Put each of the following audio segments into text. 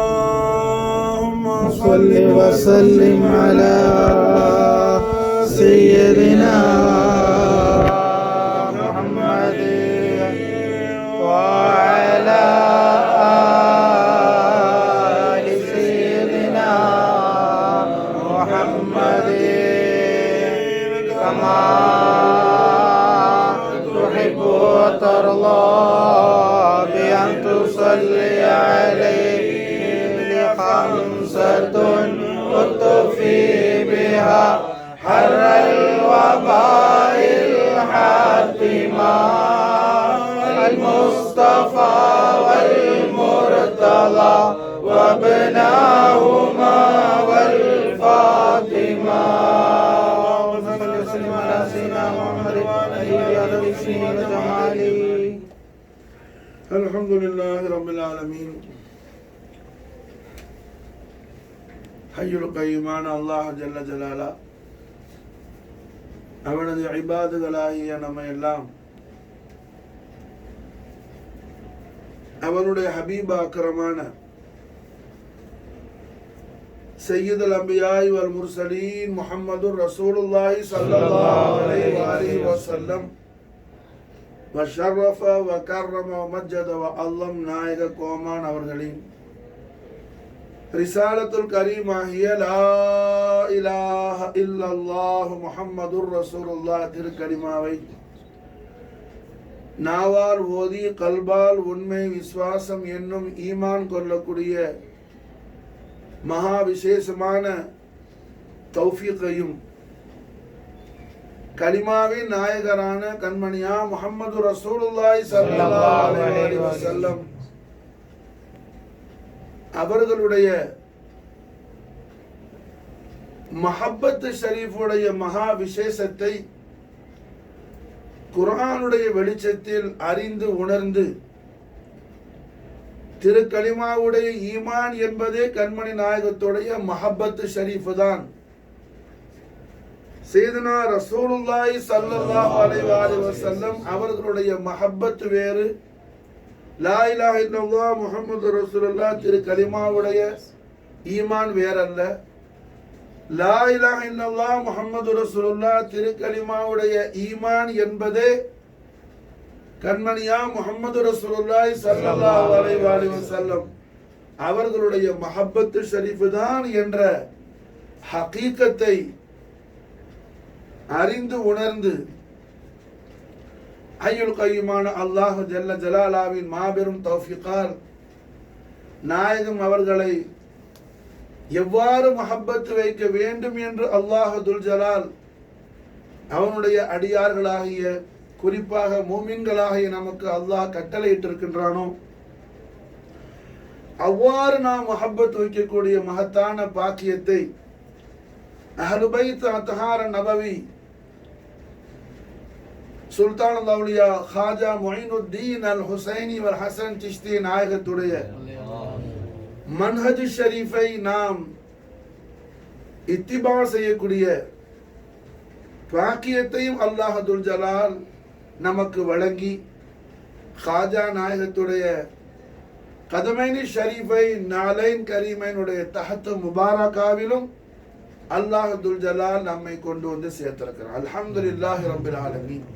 اللهم صل وسلم على سيدنا محمد وعلى آل سيدنا محمد كما تحب وترضى بأن تصلي عليه خمسة وتطفي بها حر الوباء الحاتمة المصطفى والمرتضى وابناهما والفاطمة وصلى وسلم على سيدنا محمد وعلى آله الحمد لله رب العالمين ஹய்யுல் கய்யூமான அல்லாஹ் ஜல்ல ஜலாலா அவனது இபாதுகளாகிய நம்ம எல்லாம் அவனுடைய ஹபீப் அக்ரமான சய்யிதுல் அம்பியாய் வல் முர்சலீன் முஹம்மதுர் ரசூலுல்லாஹி ஸல்லல்லாஹு அலைஹி வஸல்லம் வஷரஃப வகர்ரம வமஜ்ஜத வஅல்லம் நாயக கோமான் அவர்களின் ரிசாலத்துல் கரீமாகிய லா இலாஹ இல்லல்லாஹு முஹம்மதுர் ரசூலுல்லாஹ் திருக்கலிமாவை நாவால் ஓதி கல்பால் உண்மை விசுவாசம் என்னும் ஈமான் கொள்ளக்கூடிய மகா விசேஷமான தௌஃபீக்கையும் கலிமாவின் நாயகரான கண்மணியா முஹம்மது ரசூலுல்லாஹி ஸல்லல்லாஹு அலைஹி வஸல்லம் அவர்களுடைய மஹப்பத் ஷரீஃபுடைய மகா விசேஷத்தை குர்ஆனுடைய வெளிச்சத்தில் அறிந்து உணர்ந்து திருக்கலிமாவுடைய ஈமான் என்பதே கண்மணி நாயகத்துடைய மஹப்பத் ஷரீஃப் தான். சையதுனா ரசூலுல்லாஹி ஸல்லல்லாஹு அலைஹி வஸல்லம் அவர்களுடைய மஹப்பத் வேறு, லா இலாஹ இல்லல்லாஹ் முஹம்மது ரசூலுல்லாஹ் திருக்கலிமாவுடைய ஈமான் வேறல்ல. லா இலாஹ இல்லல்லாஹ் முஹம்மது ரசூலுல்லாஹ் திருக்கலிமாவுடைய ஈமான் என்பதே கண்மணியா முஹம்மது ரசூலுல்லாஹி ஸல்லல்லாஹு அலைஹி வஸல்லம் அவர்களுடைய மஹப்பத் ஷரீஃப் தான் என்ற ஹகீகத்தை அறிந்து உணர்ந்து ஹய்யுல் கய்யூமான அல்லாஹ் ஜல்ல ஜலாலாவின் மாபெரும் தௌஃபீகால் நாயகம் அவர்களை எவ்வாறு மஹப்பத் வைக்க வேண்டும் என்று அல்லாஹ் துல் ஜலால் அவனுடைய அடியார்களாகிய குறிப்பாக மூமின்களாகிய நமக்கு அல்லாஹ் கட்டளையிட்டிருக்கின்றானோ அவ்வாறு நாம் மஹப்பத் வைக்கக்கூடிய மகத்தான பாக்கியத்தை அஹ்லுல் பைத் அத்ஹார நபவி சுல்தான் அல்-அவுலியா ஹாஜா முஈனுத்தீன் அல்-ஹுசைனி வல் ஹசன் சிஷ்தி நாயகத்துடைய மன்ஹஜ் ஷரீஃபை நாம் இத்திபா செய்யக்கூடிய பாக்கியத்தையும் அல்லாஹ் துல் ஜலால் நமக்கு வழங்கி ஹாஜா நாயகத்துடைய கதமைனி ஷரீஃபை நாலைன் கரீமைனுடைய தஹத் முபாரகாவிலும் அல்லாஹ் துல் ஜலால் நம்மை கொண்டு வந்து சேர்த்திருக்கிறார். அல்ஹம்துலில்லாஹி ரப்பில் ஆலமீன்.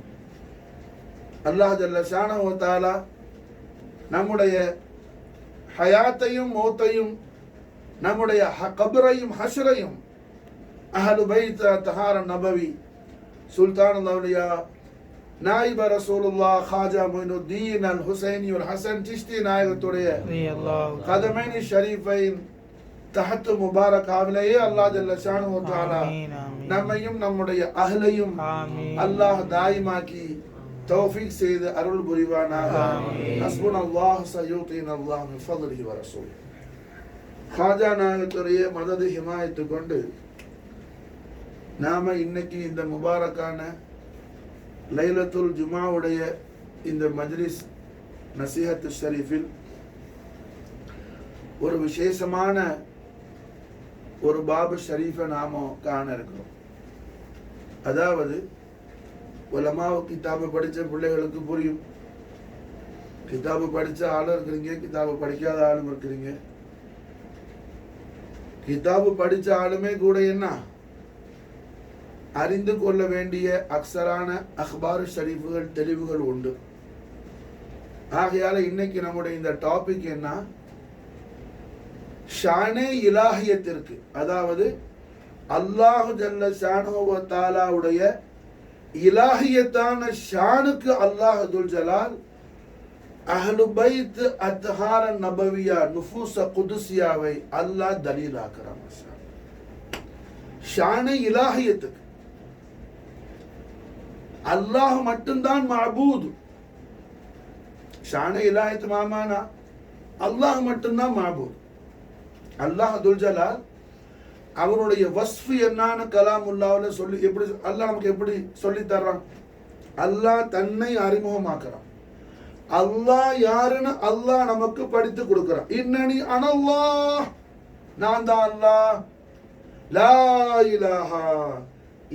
அல்லாஹ் ஜல்ல ஷானஹு வ தஆலா நம்முடைய ஹயாத்தையும் மௌத்தையும் நம்முடைய கபரையும் ஹஷ்ரையும் அஹ்லு பைத் தஹார நபவி சுல்தான் அல்-அவுலியா நாயிப ரசூலுல்லாஹ் ஹாஜா முயினுத்தீன் அல்-ஹுசைனி வல் ஹசன் சிஷ்தி நாயகத்துடைய கதமைனி ஷரீஃபைன் தஹத் முபாரகாவிலேயே அல்லாஹ் ஜல்ல ஷானஹு வ தஆலா நம்மையும் நம்முடைய அஹ்லையும் அல்லாஹ் தாயிமாக்கி தௌஃபீக் செய்து அருள் புரிவானாக. ஹஸ்புனல்லாஹு சயூதீனல்லாஹு மின் ஃபضலிஹி வ ரசூலிஹி. ஹாஜா நாயகத்துடைய மதது ஹிமாயத்து கொண்டு நாம இன்னைக்கு இந்த முபாரக்கான லைலத்துல் ஜுமாவுடைய இந்த மஜ்லிஸ் நசீஹத் ஷரீஃபில் ஒரு விசேஷமான ஒரு பாபு ஷரீஃபை நாம காண இருக்கிறோம். அதாவது உலமாவு கிதாபை படித்த பிள்ளைகளுக்கு புரியும். கிதாபு படிச்ச ஆளும் இருக்கிறீங்க, கிதாபு படிக்காத ஆளும் இருக்கிறீங்க. கிதாபு படிச்ச ஆளுமே கூட என்ன அறிந்து கொள்ள வேண்டிய அக்சரான அக்பார் ஷரீஃபுகள் தெளிவுகள் உண்டு. ஆகையால இன்னைக்கு நம்முடைய இந்த டாபிக் என்ன, ஷானே இலாஹியத்திற்கு, அதாவது அல்லாஹு ஜல்ல ஷானஹு வ தஆலாவுடைய இலாஹியத்தான ஷானுக்கு அல்லாஹ் துல் ஜலால் அஹ்லு பைத் அத்ஹார நபவியா நுஃபூஸ குதுசியாவை அல்லாஹ் தலீலாக்குறான். ஷானே இலாஹியத்துக்கு அல்லாஹ் மட்டும்தான் மஅபூத். ஷானே இலாஹியத் மாமானா அல்லாஹ் மட்டும்தான் மஅபூத். அல்லாஹ் துல் ஜலால் அவருடைய வஸ்ஃபு என்னான்னு கலாமுல்லாவுல சொல்லி எப்படி அல்லாஹ் நமக்கு எப்படி சொல்லி தர்றான்? அல்லாஹ் தன்னை அறிமுகமாக்குறான். அல்லாஹ் யாருன்னு அல்லாஹ் நமக்கு படித்து கொடுக்கிறான். இன்னனி அனல்லாஹ், நான் தான் அல்லாஹ், லா இலாஹா,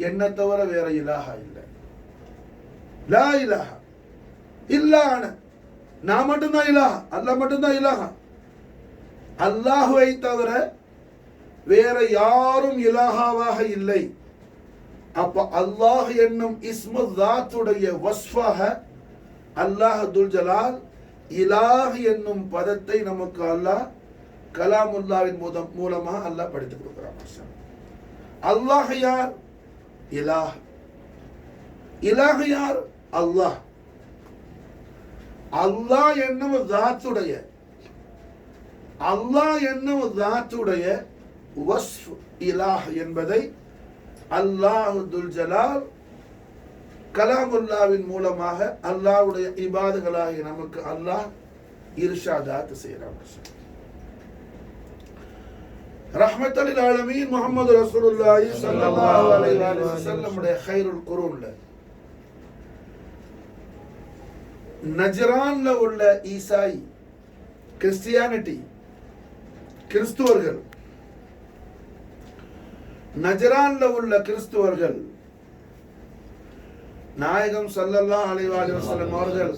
என்ன தவிர வேற இலாஹா இல்லை, லா இலாஹா இல்லா அன, நான் மட்டும்தான் இலாஹா, அல்லாஹ் மட்டும்தான் இலாஹா. அல்லாஹுவை தவிர வேற யாரும் இலாஹாவாக இல்லை. அப்ப அல்லாஹ் என்னும் இஸ்மு தாத்துடைய வஸ்ஃபாக அல்லாஹ் துல் ஜலால் இலாஹ் என்னும் பதத்தை நமக்கு அல்லாஹ் கலாமுல்லாவின் மூலமாக அல்லாஹ் படித்து கொடுக்கிறான். அல்லாஹ் யார்? இலாஹ். இலாஹ் யார்? அல்லாஹ். அல்லாஹ் என்னும் தாத்துடைய, அல்லாஹ் என்னும் தாத்துடைய வஸ்ஃப் இலாஹ் என்பதை அல்லாஹ் துல் ஜலால் கலாமுல்லாவின் மூலமாக அல்லாஹ்வுடைய இபாதுகளாகிய நமக்கு அல்லாஹ் இர்ஷாதாத் செய்கிறான். ரஹ்மத்துல் ஆலமீன் முஹம்மது ரசூலுல்லாஹி ஸல்லல்லாஹு அலைஹி வஸல்லம் உடைய கைருல் குரூன்ல நஜ்ரான்ல உள்ள ஈசாய், கிறிஸ்டியானிட்டி, கிறிஸ்துவர்கள், நஜரான்ல உள்ள கிறிஸ்துவர்கள் நாயகம் ஸல்லல்லாஹு அலைஹி வஸல்லம் அவர்கள்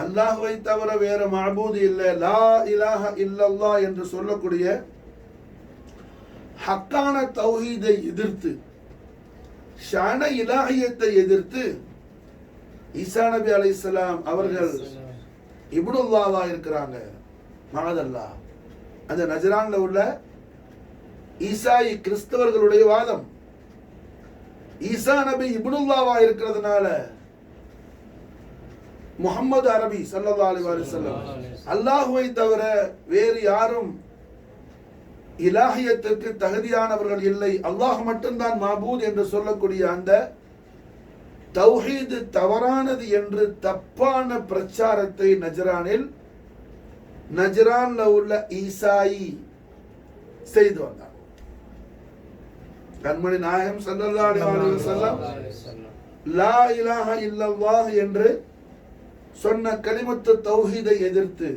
அல்லாஹ்வை தவிர வேற மஅபூத் இல்லை, லா இலாஹ இல்லல்லாஹ் என்று சொல்லக்கூடிய ஹக்கான தௌஹீதை எதிர்த்து, ஷான இலாஹியத்தை எதிர்த்து ஈசா நபி அலைஹிஸ்ஸலாம் அவர்கள் இப்னுல்லாஹா இருக்கிறாங்க, மஅதல்லாஹ். அந்த நஜரான்ல உள்ள ஈசாயி கிறிஸ்தவர்களுடைய வாதம், ஈசா நபி இப்னுல்லாஹா இருக்கிறதுனால முஹம்மது அரபி ஸல்லல்லாஹு அலைஹி வஸல்லம் அல்லாஹ்வை தவிர வேறு யாரும் இலாஹியத்திற்கு தகுதியானவர்கள் இல்லை, அல்லாஹ் மட்டும்தான் மஅபூத் என்று சொல்லக்கூடிய அந்த தௌஹீத் தவறானது என்று தப்பான பிரச்சாரத்தை நஜ்ரான்ல உள்ள ஈசாயி செய்து வந்தார். கண்மணி நாயகம் ஸல்லல்லாஹு அலைஹி வஸல்லம் லா இலாஹ இல்லல்லாஹ் என்று சொன்ன கலிமத்து தௌஹீதை எதிர்த்து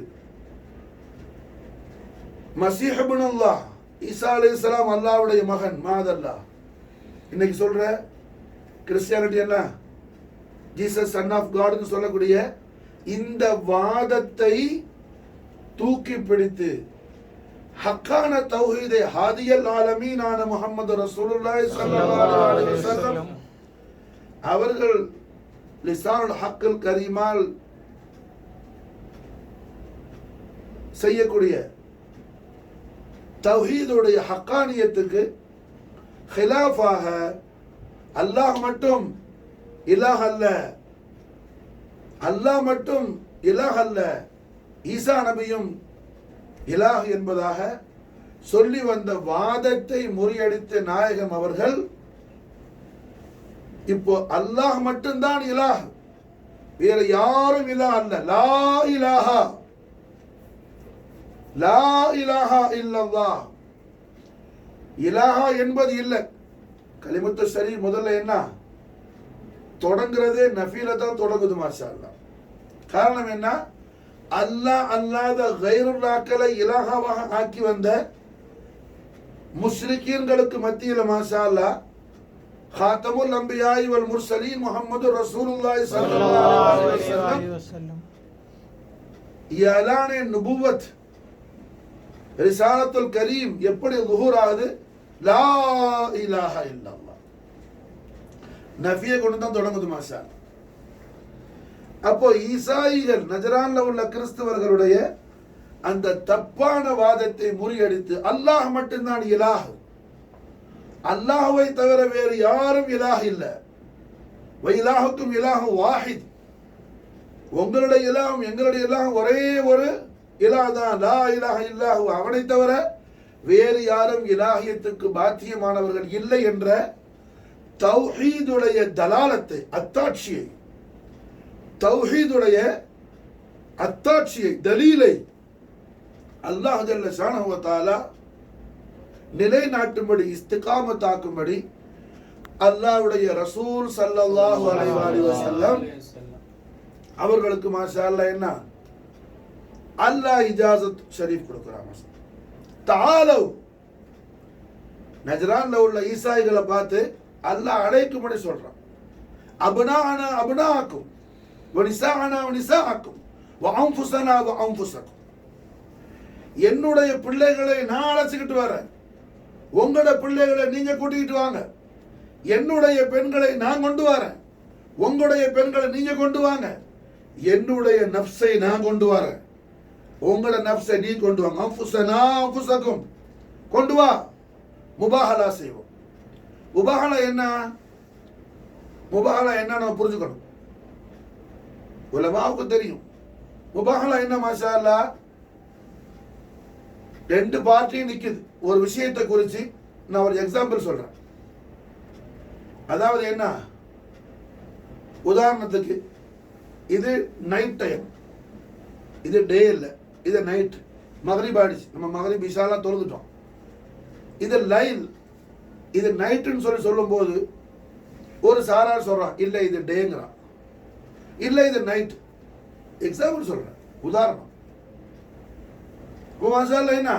மஸீஹ் இப்னுல்லாஹ், ஈசா அலைஹிஸ்ஸலாம் அல்லாஹ்வுடைய மகன், மாதல்லாஹ். இன்னைக்கு சொல்ற கிறிஸ்டியானிட்டி என்ன, ஜீசஸ் சன் ஆஃப் காட்னு சொல்லக்கூடிய இந்த வாதத்தை தூக்கி பிடித்து ஹக்கான தௌஹீதை ஹாதியல் ஆலமீனான முஹம்மது ரசூலுல்லாஹி ஸல்லல்லாஹு அலைஹி வஸல்லம் அவர்கள் லிசானுல் ஹக்கில் கரீமால் செய்யக்கூடிய தௌஹீதுடைய ஹக்கானியத்துக்கு ஹிலாஃபாக அல்லாஹ் மட்டும் இலாஹ் அல்ல, அல்லாஹ் மட்டும் இலாஹ் அல்ல, ஈசா நபியும் இலாஹ் என்பதாக சொல்லி வந்த வாதத்தை முறியடித்த நாயகம் அவர்கள் இப்போ அல்லாஹ் மட்டும்தான் இலாஹ், வேற யாரும் இலாஹ் அல்ல, லா இலாஹா, லா இலாஹா இல்லல்லாஹ், இலாஹா என்பது இல்லை. கலிமத்து ஷரீஃப் முதல்ல என்ன தொடங்குறதே நஃபீல தான் தொடங்குது. மாஷா அல்லாஹ். காரணம் என்ன, அல்லாஹ் அல்லாத கைருல்லாக்களை இலாஹாவாக ஆக்கி வந்த முஸ்லிக்கீன்களுக்கு மத்தியில் மாஷா அல்லாஹ் காத்தமுல் அம்பியாய் வல் முர்சலீன் முஹம்மது ரசூலுல்லாஹி ஸல்லல்லாஹு அலைஹி வஸல்லம் இயலானே நுபுவத் ரிசாலத்துல் கரீம் எப்படி லுஹூர் ஆகுது? லா இலாஹ இல்லல்லாஹ். நஃபியை கொண்டு தான் தொடங்குது மாஷா. அப்போ ஈசாயிகள் நஜரான்ல உள்ள கிறிஸ்தவர்களுடைய அந்த தப்பான வாதத்தை முறியடித்து அல்லாஹ் மட்டும்தான் இலாஹ், அல்லாஹ்வை தவிர வேறு யாரும் இலாஹ் இல்லை, வைலாஹுக்கும் இலாஹு வாஹித், உங்களுடைய இலாஹும் எங்களுடைய இலாஹும் ஒரே ஒரு இலாஹ் தான், லா இலாஹ இல்லாஹு, அவனை தவிர வேறு யாரும் இலாஹியத்துக்கு பாத்தியமானவர்கள் இல்லை என்ற தௌஹீதுடைய தலாலத்தை, அத்தாட்சியை, தௌஹீதுடைய அத்தாட்சியை, தலீலை அல்லாஹ் ஜல்ல ஷானஹு வ தஆலா நிலைநாட்டும்படி, இஸ்திகாமத்தாக்கும்படி அல்லாஹ்வுடைய ரசூல் ஸல்லல்லாஹு அலைஹி வஸல்லம் அவர்களுக்கு மாஷா அல்லாஹ் என்ன அல்லாஹ் இஜாசத் ஷரீஃப் கொடுக்குறாங்க. தஆலவ், நஜ்ரான்ல உள்ள ஈசாயிகளை பார்த்து அல்லாஹ் அழைக்கும்படி சொல்றான். அப்னாஅனா அப்னாஅக்கும் வ நிசாஅனா வ நிசாஅக்கும் வ அன்ஃபுஸனா வ அன்ஃபுஸக்கும். என்னுடைய பிள்ளைகளை நான் அழைச்சிக்கிட்டு வரேன், உங்களோட பிள்ளைகளை நீங்க கூட்டிக்கிட்டு வாங்க. என்னுடைய பெண்களை நான் கொண்டு வரேன், உங்களுடைய பெண்களை நீங்க கொண்டு வாங்க. என்னுடைய நஃப்ஸை நான் கொண்டு வரேன், உங்களோட நஃப்ஸை நீ கொண்டு வாங்க. அன்ஃபுஸனா அன்ஃபுஸக்கும், கொண்டு வா. முபாஹலா செய்வோம். முபாஹலா என்ன? முபாஹலா என்ன நம்ம புரிஞ்சுக்கணும். உலமாவுக்கு தெரியும் முபாஹலா என்ன. மாஷா அல்லாஹ், ரெண்டு பார்ட்டியும் நிக்குது ஒரு விஷயத்தை குறித்து. நான் ஒரு எக்ஸாம்பிள் சொல்றேன். அதாவது என்ன, உதாரணத்துக்கு இது நைட் டைம், இது டே இல்லை, இது நைட். மகரிப் ஆயிடுச்சு, நம்ம மகரிப் இஷாலாம் தொழுதுட்டோம். இது லைல், இது நைட்டுன்னு சொல்லும் போது ஒரு சாரார் சொல்றான் இல்லை இது டேங்கிறான், இல்லை இது நைட். எக்ஸாம்பிள் சொல்றேன், உதாரணம். என்ன,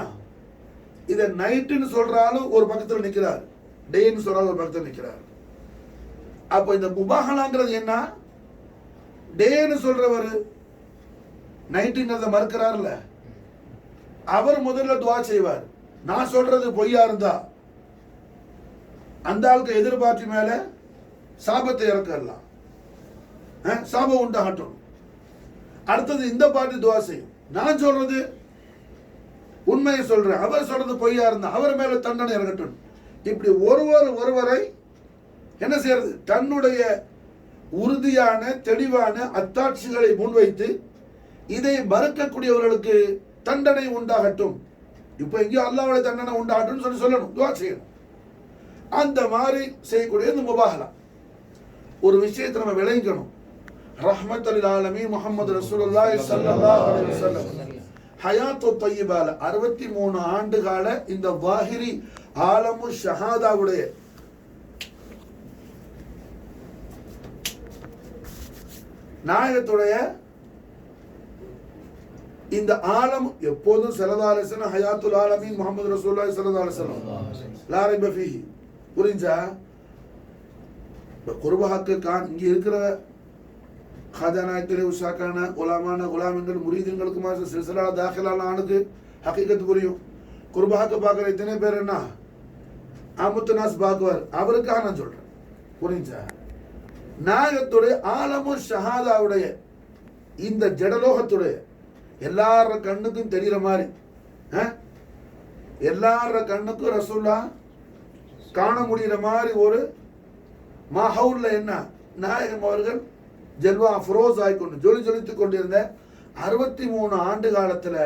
இதை நைட்டுன்னு சொல்றாலும் ஒரு பக்கத்தில் நிற்கிறார், டேன்னு சொல்றாலும் ஒரு பக்கத்தில் நிற்கிறார். அப்போ இந்த முபாஹலாங்கிறது என்ன? டேன்னு சொல்றவர் நைட்டுங்கிறத மறுக்கிறார்ல, அவர் முதல்ல துவா செய்வார். நான் சொல்றது பொய்யா இருந்தா அந்த ஆளுக்கு எதிர்பார்த்து மேல சாபத்தை இறக்கலாம், சாபம் உண்டாகட்டும். அடுத்தது இந்த பார்ட்டி துவா செய்யும், நான் சொல்றது உண்மையை சொல்றேன், அவர் சொல்றது பொய்யா இருந்தா அவர் மேல தண்டனை இறங்கட்டும். இப்படி ஒருவரை என்ன செய்யறது? தன்னுடைய உறுதியான தெளிவான அத்தாட்சிகளை முன்வைத்து இதை மறுக்கக்கூடியவர்களுக்கு தண்டனை உண்டாகட்டும். இப்ப எங்கேயோ அல்லாஹ்வுடைய தண்டனை உண்டாகட்டும் சொல்லணும், துவா செய்யணும். அந்த மாதிரி செய்யக்கூடிய இந்த முபாஹலா. ஒரு விஷயத்தை நம்ம விளங்கணும். ரஹ்மத்துல் ஆலமீன் முஹம்மது ரசூலுல்லாஹி ஸல்லல்லாஹு அலைஹி வஸல்லம் ஹயாத்து தய்யிபால 63 ஆண்டு கால இந்த வாஹிரி ஆலமு ஷஹாதாவுடைய நாயகத்துடைய இந்த ஆலம் எப்போதும் ஸல்லல்லாஹு அலைஹி வஸல்லம் ஹயாத்துல் ஆலமீன் முஹம்மது ரசூலுல்லாஹி ஸல்லல்லாஹு அலைஹி வஸல்லம் லா ரைப ஃபீஹி. புரிஞ்சா? குர்பஹக்கு கான் இங்க இருக்கிற खाजानायतले उशाकाना उलामाना गुलामिंगल मुरीदिंगल कुमार से सिलसिला दाखिला लानके हकीकत புரியும். குர்பாக்கு பார்க்குற இத்தனை பேர் என்ன அமுத்துனாஸ் பாக்குவார், அவருக்காக நான் சொல்றேன். புரிஞ்சா? நாயகத்துடைய ஆலமு ஷஹாதாவுடைய இந்த ஜடலோகத்துடைய எல்லார கண்ணுக்கும் தெரிகிற மாதிரி, எல்லார கண்ணுக்கும் ரசூல்லா காண முடிகிற மாதிரி ஒரு மாஹவுல்ல என்ன நாயகம் அவர்கள் ஜல்வா ஃப்ரோஸ் ஆகிக்கொண்டு ஜொலித்துக் கொண்டிருந்த 63 ஆண்டு காலத்துல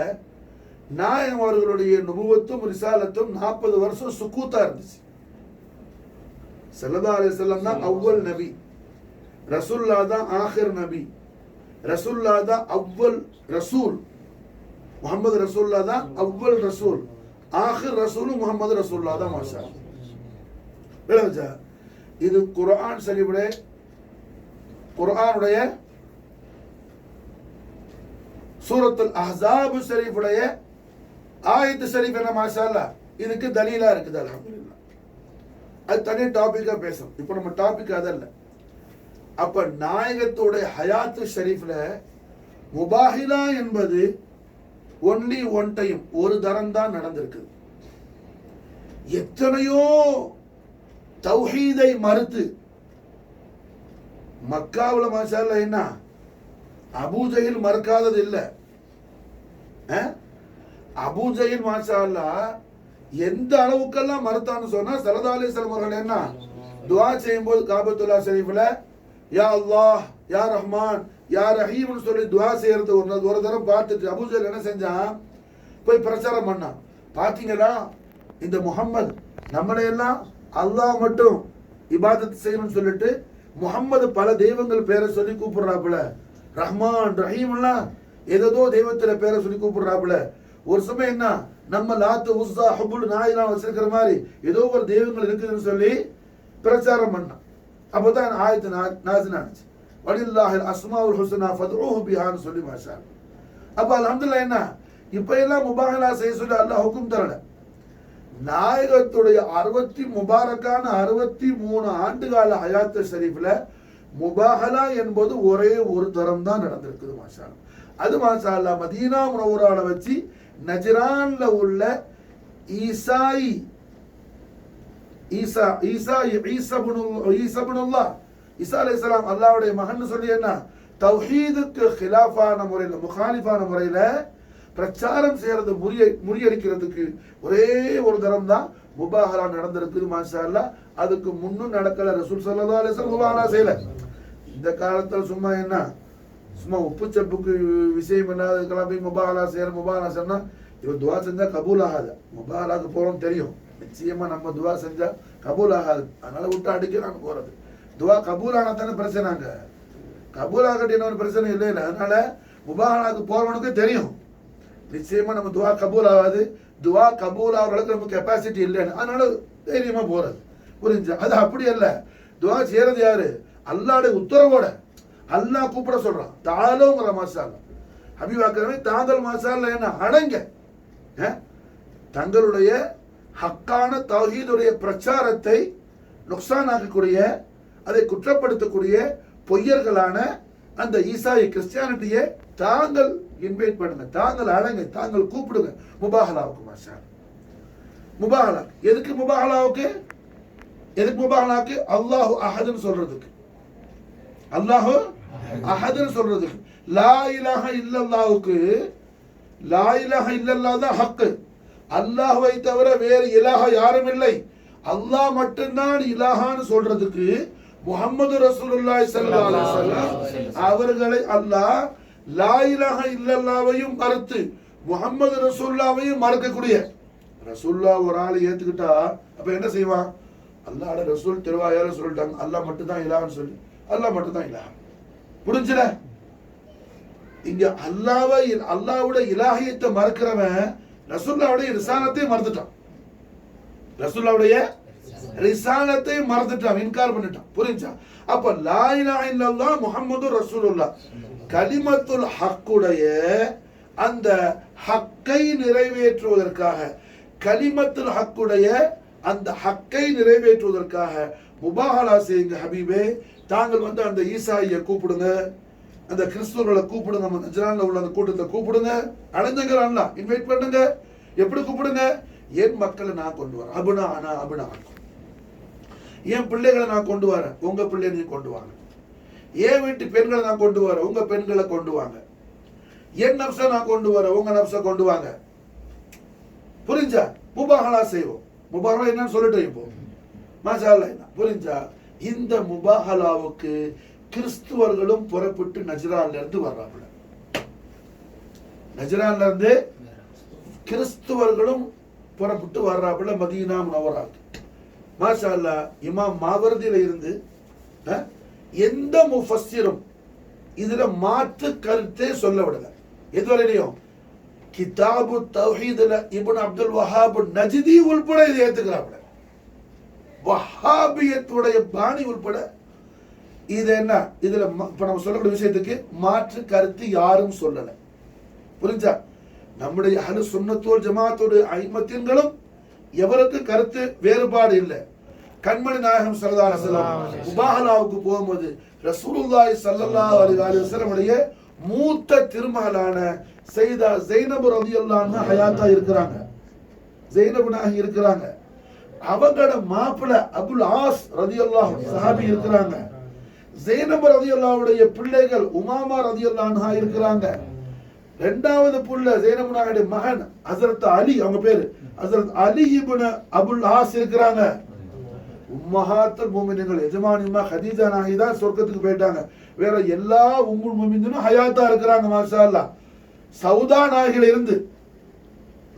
நாயகம் அவர்களுடைய நுபுவத்தும் ரிசாலத்தும் 40 வருஷம் சுக்கூத்தா இருந்துச்சு. ஸல்லல்லாஹு அலைஹி வஸல்லம் தான் அவ்வல் நபி, ரசூலுல்லாஹ் தான் ஆகிர் நபி, ரசூலுல்லாஹ் தான் அவ்வல் ரசூல், முஹம்மது ரசூலுல்லாஹ் தான் அவ்வல் ரசூல், ஆகிர் ரசூல் முஹம்மது ரசூலுல்லாஹ் தான். மாஷா அல்லாஹ். இது குர்ஆன் ஷரீஃபுடைய குர்ஆனுடைய சூரத்துல் அஹ்ஸாப் ஷரீஃபுடைய ஆயத்து ஷரீஃப் என்ன மாஷா அல்லாஹ் இதுக்கு தலீலா இருக்குது. அல்ஹம்துலில்லாஹ். அது தனி டாபிக்கா பேசும். இப்போ நம்ம டாபிக் அதல்ல. அப்ப நாயகத்துடைய ஹயாத்து ஷரீஃப்ல முபாஹிலா என்பது ஒன்லி ஒன் டைம், ஒரு தரம் தான் நடந்திருக்கு. எத்தனையோ தௌஹீதை மறுத்து மக்காவுல மாஷா அல்லாஹ் என்ன அபூஜஹில் மறுக்காதது இல்லை. அபூஜஹில் மாஷா அல்லாஹ் எந்த அளவுக்கெல்லாம் மறுத்தான்னு சொன்னா ஸல்லல்லாஹு அலைஹி வஸல்லம் அவர்கள் என்ன துஆ செய்யும்போது காபத்துல்லாஹ் ஷரீஃப்ல யா அல்லாஹ் யா ரஹ்மான் யா ரஹீம்னு சொல்லி துஆ செய்யறது ஒரு தடவை பார்த்துட்டு அபூஜஹல் என்ன செஞ்சான், போய் பிரச்சாரம் பண்ணான். பாத்தீங்களா இந்த முஹம்மது நம்மளையெல்லாம் அல்லாஹ் மட்டும் இபாதத் செய்யணும்னு சொல்லிட்டு முஹம்மது பல தெய்வங்கள் பேரை சொல்லி கூப்பிடுறாப்புல, ரஹ்மான் ரஹீம்லாம் ஏதோ தெய்வத்துல பேரை சொல்லி கூப்பிடுறாப்புல. ஒரு சமயம் என்ன நம்ம லாத்து உஸ்ஸா ஹுபுல் நாயிலாம் வச்சிருக்கிற மாதிரி ஏதோ ஒரு தெய்வங்கள் இருக்குதுன்னு சொல்லி பிரச்சாரம் பண்ணான். அப்போதான் ஆயத்து நாசில் ஆச்சு, வலில்லாஹில் அஸ்மாஉல் ஹுஸ்னா ஃபத்ஊஹு பிஹான்னு சொல்லி மாஷா. அப்ப அல்ஹம்துலில்லாஹ் என்ன இப்ப எல்லாம் முபாஹலா செய்ய சொல்லி அல்லாஹ் ஹுக்கும் தரல. நாயகத்துடைய 63 ஆண்டுகால ஹயாத் ஷரீஃப்ல முபாஹலா என்பது ஒரே ஒரு தரம் தான் நடந்திருக்குது மாஷா. அது மாஷா அல்லாஹ் மதீனா முனவ்வரால வச்சு நஜ்ரான்ல உள்ள ஈசா அலைஹிஸ்ஸலாம் அல்லாஹ்வுடைய மகன் சொல்லி என்ன தௌஹீதுக்கு ஹிலாஃபான முறையில் முகாலிஃபான முறையில் பிரச்சாரம் செய்யறது முறியடிக்கிறதுக்கு ஒரே ஒரு தரம் தான் முபாஹலா நடந்திருக்குது மாஷா அல்லாஹ். அதுக்கு முன்னும் நடக்கல. ரசூல் ஸல்லல்லாஹு அலைஹி வஸல்லம் முபாஹலா செய்யல. இந்த காலத்துல சும்மா என்ன சும்மா உப்பு சப்புக்கு விஷயம் இல்லாததுக்கெல்லாம் போய் முபாஹலா சொன்னா இவர் துவா செஞ்சா கபூல் ஆகாது. முபாஹலாக்கு போறோம் தெரியும், நிச்சயமா நம்ம துவா செஞ்சா கபூல் ஆகாது. அதனால விட்டு அடிக்கிறாங்க போறது. துவா கபூல் ஆனா தானே பிரச்சனைங்க, கபூல் ஆகட்டின ஒரு பிரச்சனை இல்லை. அதனால முபாஹலாக்கு போறவனுக்கு தெரியும் நிச்சயமா நம்ம துவா கபூல் ஆகாது, துவா கபூல் ஆகிறதுக்கு நமக்கு கெப்பாசிட்டி இல்லைன்னு, அதனால தைரியமா போறது. புரிஞ்சா? அது அப்படி அல்ல. துவா செய்யறது யாரு? அல்லாஹ்வுடைய உத்தரவோட. அல்லாஹ் கூப்பிட சொல்றான் தாளோங்கிற மாஷா அல்லாஹ். ஹபீபாக்கரமே தாங்கள் மாஷா அல்லாஹ் என்ன அடங்க தங்களுடைய ஹக்கான தௌஹீதுடைய பிரச்சாரத்தை நுக்சான் ஆக்கக்கூடிய, அதை குற்றப்படுத்தக்கூடிய பொய்யர்களான அந்த ஈசாயை கிறிஸ்டியானிட்டியை தாங்கள் இன்வைட் பண்ணுங்க, தாங்கள் அடங்க, தாங்கள் கூப்பிடுங்க முபாஹலாவுக்கு மாஷா. முபாஹலா எதுக்கு? முபாஹலாவுக்கு அல்லாஹு அஹதுன்னு சொல்றதுக்கு, அல்லாஹு அஹதுன்னு சொல்றதுக்கு. லா இலாஹ இல்லல்லாஹுக்கு, லா இலாஹ இல்லல்லாஹ் தான் ஹக். அல்லாஹ்வை தவிர வேறு இலாஹ யாரும் இல்லை, அல்லாஹ் மட்டும்தான் இலாஹான்னு சொல்றதுக்கு முஹம்மது ரசூலுல்லாஹி ஸல்லல்லாஹு அலைஹி வஸல்லம் அவர்களை அல்லாஹ் லா இலாஹ இல்லல்லாஹ்வையும் மறுத்து முஹம்மது ரசூலுல்லாஹ்வையும் மறுக்கக்கூடிய ரசூலுல்லாஹ் ஒரு ஆளை ஏத்துக்கிட்டா அப்ப என்ன செய்வான்? அல்லாஹ்வோட ரசூல் திருவாயால சொல்லிட்டாங்க அல்லாஹ் மட்டும் தான் இலாஹ்னு சொல்லி, அல்லாஹ் மட்டும் தான் இலாஹ். புரிஞ்சுல? இங்க அல்லாஹ்வுடைய இலாஹியத்தை மறுக்கிறவன் ரசூலுல்லாஹ்வுடைய ரிசாலத்தை மறுத்துட்டான், ரசூலுல்லாஹ்வுடைய ரிசாலத்தை மறந்துட்டான், இன்கார் பண்ணிட்டான். புரிஞ்சா? அப்ப லா இலாஹ இல்லல்லாஹ் முஹம்மது ரசூலுல்லாஹ் கலிமத்துல் ஹக்குடைய அந்த ஹக்கை நிறைவேற்றுவதற்காக, கலிமத்துல் ஹக்குடைய அந்த ஹக்கை நிறைவேற்றுவதற்காக முபாஹலா செய்யுங்க ஹபீபே. தாங்கள் வந்து அந்த ஈசாயை கூப்பிடுங்க, அந்த கிறிஸ்துவர்களை கூப்பிடுங்க, நம்ம நஜ்ரான்ல உள்ள அந்த கூட்டத்தை கூப்பிடுங்க, அடைஞ்சங்கிறான்ல இன்வைட் பண்ணுங்க. எப்படி கூப்பிடுங்க? என் மக்களை நான் கொண்டு வரேன், அபுனா ஆனா அபுனா, என் பிள்ளைகளை நான் கொண்டு வரேன், உங்க பிள்ளைய நீ கொண்டு வாங்க. என் வீட்டு பெண்களை நான் கொண்டு வரேன், உங்க பெண்களை கொண்டு வாங்க. என் நப்ச நான் கொண்டு வரேன், உங்க நப்ச கொண்டு வாங்க. புரிஞ்சா? முபாஹலா செய்வோம். முபாஹலா என்னன்னு சொல்லிட்டு இப்போ மாஷா அல்லாஹ். புரிஞ்சா? இந்த முபாஹலாவுக்கு கிறிஸ்துவர்களும் புறப்பட்டு நஜ்ரான்ல இருந்து வர்றாங்க. நஜ்ரான்ல இருந்து கிறிஸ்துவர்களும் புறப்பட்டு வர்றாப்புல மதீனா முனவ்வராக்கு. மாஷா அல்லாஹ். இமாம் மாவர்தியில இருந்து எந்த முஃபஸ்ஸிரும் இதுல மாற்று கருத்தே சொல்ல விடல. எதுவரையிலையும் கிதாபு தௌஹீதுல இப்னு அப்துல் வஹாப் நஜ்தி உள்பட இதை ஏத்துக்கிறாப்புல, வஹாபியத்துடைய பாணி உள்பட. இது என்ன? இதுல இப்ப நம்ம சொல்லக்கூடிய விஷயத்துக்கு மாற்று கருத்து யாரும் சொல்லல. புரிஞ்சா? நம்முடைய அஹ்லு சுன்னத் வல் ஜமாஅத்தோட ஐமத்தின்களும் எவருக்கு கருத்து வேறுபாடு இல்லை. கண்மணி நாயகம் ஸல்லல்லாஹு அலைஹி வஸல்லம் முபாஹலாவுக்கு போகும்போது ரசூலுல்லாஹி ஸல்லல்லாஹு அலைஹி வஸல்லம் உடைய மூத்த திருமகளான சையதா ஜைனப் ரலியல்லாஹு அன்ஹா ஹயாத்தா இருக்கிறாங்க. ஜைனப் நாயகி இருக்கிறாங்க. அவங்களோட மாப்பிள்ள அபுல் ஆஸ் ரலியல்லாஹு சஹாபி இருக்கிறாங்க. ஜைனப் ரலியல்லாஹுடைய பிள்ளைகள் உமாமா ரலியல்லாஹு அன்ஹா இருக்கிறாங்க. இரண்டாவது புள்ள ஜைனப் நாயகியுடைய மகன் ஹஜ்ரத் அலி, அவங்க பேரு ஹஜ்ரத் அலி இப்னு அபுல் ஆஸ் இருக்கிறாங்க. உம்மஹாத்துல் முஃமினீன்கள் எஜமானிமா ஹதீஜா நாயகி தான் சொர்க்கத்துக்கு போயிட்டாங்க. வேற எல்லா உம்முல் முஃமினீனும் ஹயாத்தா இருக்கிறாங்க. மாஷா அல்லாஹ். சௌதா நாயகில இருந்து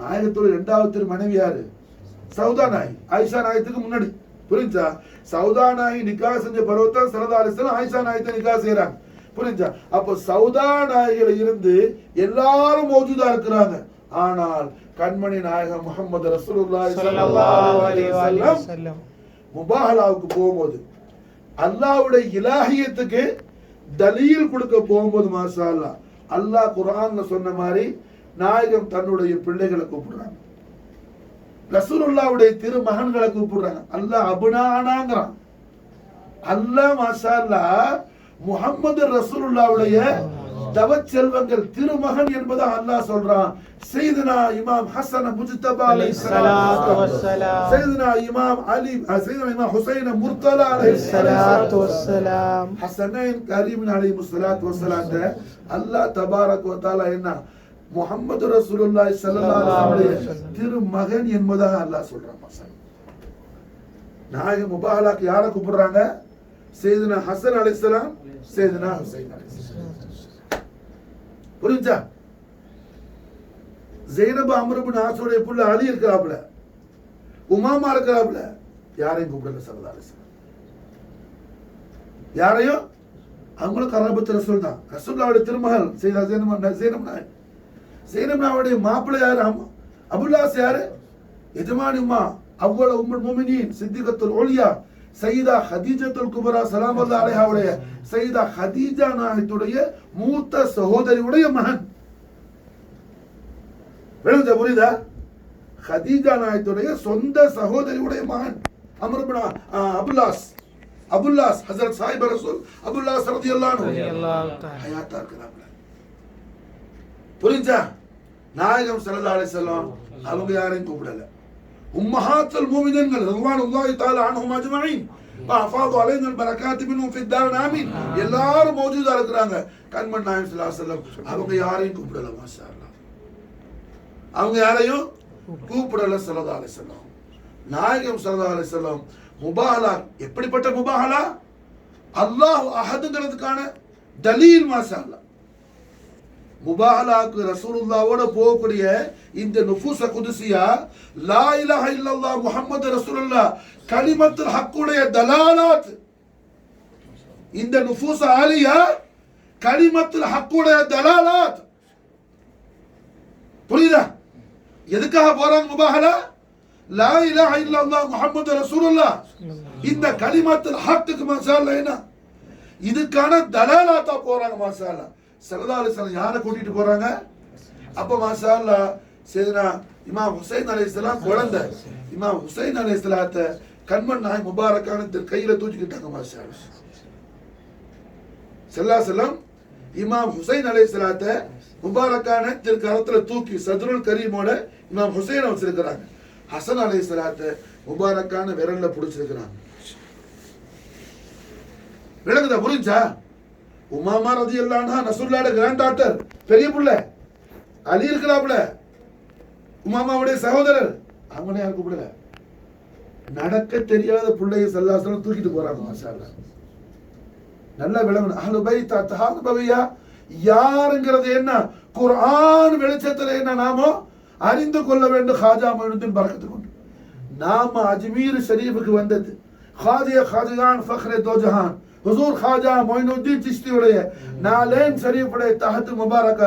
நாயகத்தோட இரண்டாவது மனைவி யாரு? சௌதா நாயகி. ஆயிஷா நாயகத்துக்கு முன்னாடி. புரிஞ்சா? சௌதா நாயகி நிக்காஹ் செஞ்ச பருவத்தான் ஸல்லல்லாஹு அலைஹி வஸல்லம் ஆயிஷா நாயகத்தை நிக்காஹ் செய்றாங்க. புரிஞ்சா? அப்போ சௌதா நாயகில இருந்து எல்லாரும் மௌஜூதா இருக்கிறாங்க. ஆனால் கண்மணி நாயகம் முஹம்மது ரசூலுல்லாஹி ஸல்லல்லாஹு அலைஹி வஸல்லம் முபாஹலாவுக்கு போகும்போது அல்லாஹ்வுடைய இலாஹியத்துக்கு தலீல் கொடுக்க போகும்போது மாஷா அல்லாஹ் அல்லாஹ் குர்ஆன்ல சொன்ன மாதிரி நாயகம் தன்னுடைய பிள்ளைகளை கூப்பிடுறாங்க. ரசூலுல்லாஹ்வுடைய திருமகன்களை கூப்பிடுறாங்க. அல்லாஹ் அபுனானாங்கறான். அல்லாஹ் மாஷா அல்லாஹ் முஹம்மது ரசூலுல்லாஹ்வுடைய தவச்செல்வங்கள் திருமகன் என்பதை அல்லாஹ் சொல்றான். சையதுனா இமாம் ஹசன் முஜ்தபா அலைஹிஸ்ஸலாத்து வஸ்ஸலாம், சையதுனா இமாம் அலி, சையதுனா இமாம் ஹுசைன் முர்தலா அலைஹிஸ்ஸலாத்து வஸ்ஸலாம், ஹசனைன் கரீமின் அலைஹிஸ்ஸலாத்து வஸ்ஸலாம். அல்லாஹ் தபாரக வ தஆலா என்ன முஹம்மது ரசூலுல்லாஹி ஸல்லல்லாஹு அலைஹி வஸல்லம் திருமகன் என்பதாக அல்லாஹ் சொல்றான். நாயகம் முபாஹலாக்கு யாரை கூப்பிடுறாங்க? சையதுனா ஹசன் அலைஹிஸ்ஸலாம், சையதுனா ஹுசைன் அலைஹிஸ்ஸலாம். புரிஞ்சா? ஜைனப் அம்ர் இப்னு ஆஸோட புள்ள அலி இருக்கிறாப்ல, உமாமா இருக்கிறாப்ல, யாரையும் கூப்பிடல ஸல்லல்லாஹு அலைஹி வஸல்லம். யாரையும் அவங்களும் கராபத் ரசூல் தான். ரசூலுல்லாஹ்வுடைய திருமகள் சையதா ஜைனப் நாயகி. ஜைனப் நாயகியுடைய மாப்பிள்ளை யாரு? அபுல்லாஸ் யாரு? எஜமானி உம்மா அவ்வளவு உம்முல் முஃமினீன் சித்திகத்துல் உலியா சையதா ஹதீஜத்துல் குப்ரா ஸலாமுல்லாஹி அலைஹாவுடைய சையதா ஹதீஜா நாயகியுடைய மூத்த சகோதரியுடைய மகன். விளங்குதா? புரியுதா? ஹதீஜா நாயகியுடைய சொந்த சகோதரியுடைய மகன் அம்ர் இப்னு அபுல்லாஸ் ஹஜ்ரத் சாஹிப் ரசூல் அபுல்லாஸ் ரலியல்லாஹு அன்ஹு ஹயாத்தா இருக்கிறாங்க. புரிஞ்சா? நாயகம் ஸல்லல்லாஹு அலைஹி வஸல்லம் அவங்க யாரையும் கூப்பிடல. உம்மஹாத்துல் முஃமினீன்கள் ரضوانுல்லாஹி தஆலா அன்ஹும் அஜ்மஈன் வஅஃபாது அலைனா பரகாத்து மின்ஹும் ஃபித் தாரின் ஆமீன் எல்லாரும் மௌஜூதா இருக்கிறாங்க. கண்மணி நாயகம் ஸல்லல்லாஹு அலைஹி வஸல்லம் அவங்க யாரையும் கூப்பிடல. மாஷா அல்லாஹ். அவங்க யாரையும் கூப்பிடல ஸல்லல்லாஹு அலைஹி வஸல்லம். நாயகம் ஸல்லல்லாஹு அலைஹி வஸல்லம் முபாஹலா எப்படிப்பட்ட முபாஹலா? அல்லாஹ் அஹதுங்கிறதுக்கான தலீல். மாஷா அல்லாஹ். முபாஹலாக்கு ரசூலுல்லாஹ்வோட போகக்கூடிய இந்த நுஃபூஸ குதுசியா லா இலாஹ இல்லல்லாஹ் முஹம்மது ரசூலுல்லாஹ் கலிமத்துல் ஹக்குடைய தலாலாத். இந்த நுஃபூஸ ஆலியா கலிமத்துல் ஹக்குடைய தலாலாத். புரியுதா? எதுக்காக போறாங்க முபாஹலா? லா இலாஹ இல்லல்லாஹ் முஹம்மது ரசூலுல்லாஹ் இந்த கலிமத்துல் ஹக்குக்கு மாஷா அல்லாஹ் என்ன இதுக்கான தலாலாத்தா போறாங்க. மாஷா அல்லாஹ். ஸல்லல்லாஹு அலைஹி வஸல்லம் யாரை கூட்டிட்டு போறாங்க? அப்ப மாஷா அல்லாஹ் சையதுனா இமாம் ஹுசைன் அலைஹிஸ்ஸலாம் குழந்தை இமாம் ஹுசைன் அலைஹிஸ்ஸலாத்தை கண்மணி நாயகம் முபாரக்கான கையில தூக்கிட்டாங்க. மாஷா அல்லாஹ். ஸல்லல்லாஹு அலைஹி வஸல்லம் இமாம் ஹுசைன் அலைஹிஸ்ஸலாத்தை முபாரக்கான கரத்துல தூக்கி சத்ருல் கரீமோட இமாம் ஹுசைனை வச்சிருக்கிறாங்க. ஹசன் அலைஹிஸ்ஸலாத்தை முபாரக்கான விரல்ல பிடிச்சிருக்கிறாங்க. விளங்குதா? புரிஞ்சா? உமாமா ரலியல்லாஹு அன்ஹா ரசூலுல்லாஹ்வுடைய கிராண்ட் டாட்டர், பெரிய புள்ள. அலி இருக்கிறாப்ல, உமாமாவுடைய சகோதரர். அவங்கள யாரும் கூப்பிடல. நடக்க தெரியாத பிள்ளைய ஸல்லல்லாஹு அலைஹி வஸல்லம் தூக்கிட்டு போறாங்க. மாஷா அல்லாஹ். நல்ல விளங்கணும். அஹ்லு பைத் தஹாபவியா யாருங்கிறது என்ன குர்ஆன் வெளிச்சத்துல என்ன நாமோ அறிந்து கொள்ள வேண்டும். ஹாஜா மொய்னுத்தீன் பரக்கத்து கொண்டு நாம அஜ்மீர் ஷரீஃபுக்கு வந்தது खाजान फख्रे दो जहान हुजूर ख्वाजा मोइनुद्दीन चिश्ती उड़े नालेन शरीफ उड़े तहत मुबारक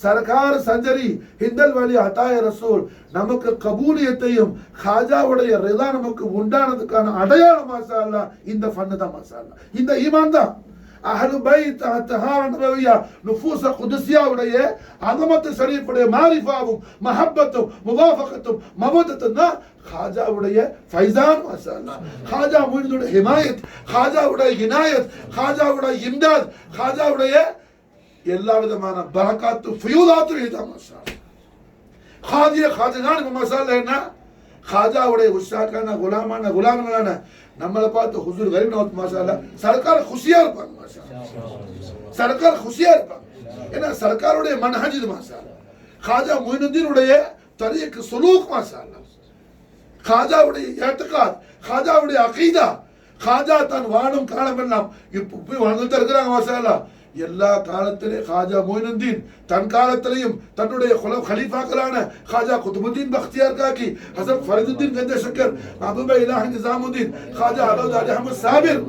सरकार संजरी हिंदल वाली हताय रसूल नमक कबूलियத்தையும் खाजाவுடைய ரிதா நமக்கு உண்டானதுக்கான அடையாளம் மாஷா அல்லாஹ் இந்த ஃபன் தான். மாஷா அல்லாஹ் இந்த ஈமான் தான். அஹ்லு பைத் தஹாரா நபவியா நுஃபூஸ் குதுசியா உடைய அஸமத் ஷரீஃப் உடைய மாரிஃபாவும் மஹப்பத்தும் முவாஃபகத்தும் மவதத்தும் தான் खाजा उड़े फैजान माशा अल्लाह खाजा मुइनुद्दीन हिमायत खाजा उड़े इनायत खाजा उड़े इमदाद खाजा उड़े எல்லா விதமான பரக்காத்து ஃபியூலாத்தும் இதுதான் மசாலா. காஜா மசாலா என்ன? காஜாவுடைய உஷாக்கான குலாம்களான நம்மளை பார்த்து ஹுசூர் கரீம் நவாஸ் மசாலா சர்க்கார் குஷியா இருப்பாங்க. மசாலா சர்க்கார் குஷியா இருப்பாங்க. ஏன்னா சர்க்காருடைய மன்ஹஜ் இது மசாலா. காஜா மொயினுத்தீனுடைய தரீக் சுலூக் மசாலா, காஜாவுடைய ஏத்தகாத், காஜாவுடைய அகீதா, காஜா தான் வாழும் காலம் எல்லாம் இப்போ வாழ்ந்துட்டு இருக்கிறாங்க மசாலா. எல்லா காலத்திலே காஜா மொயினுத்தீன் தன் காலத்திலையும் தன்னுடைய கலீஃபாக்களான காஜா குதுபுத்தீன் பக்தியார் காக்கி, ஹசரத் ஃபரீதுத்தீன் கந்தே ஷக்கர், மஹபூப இலாஹி நிஸாமுத்தீன், காஜா அலவுத் அலி அஹ்மத் சாபிர்,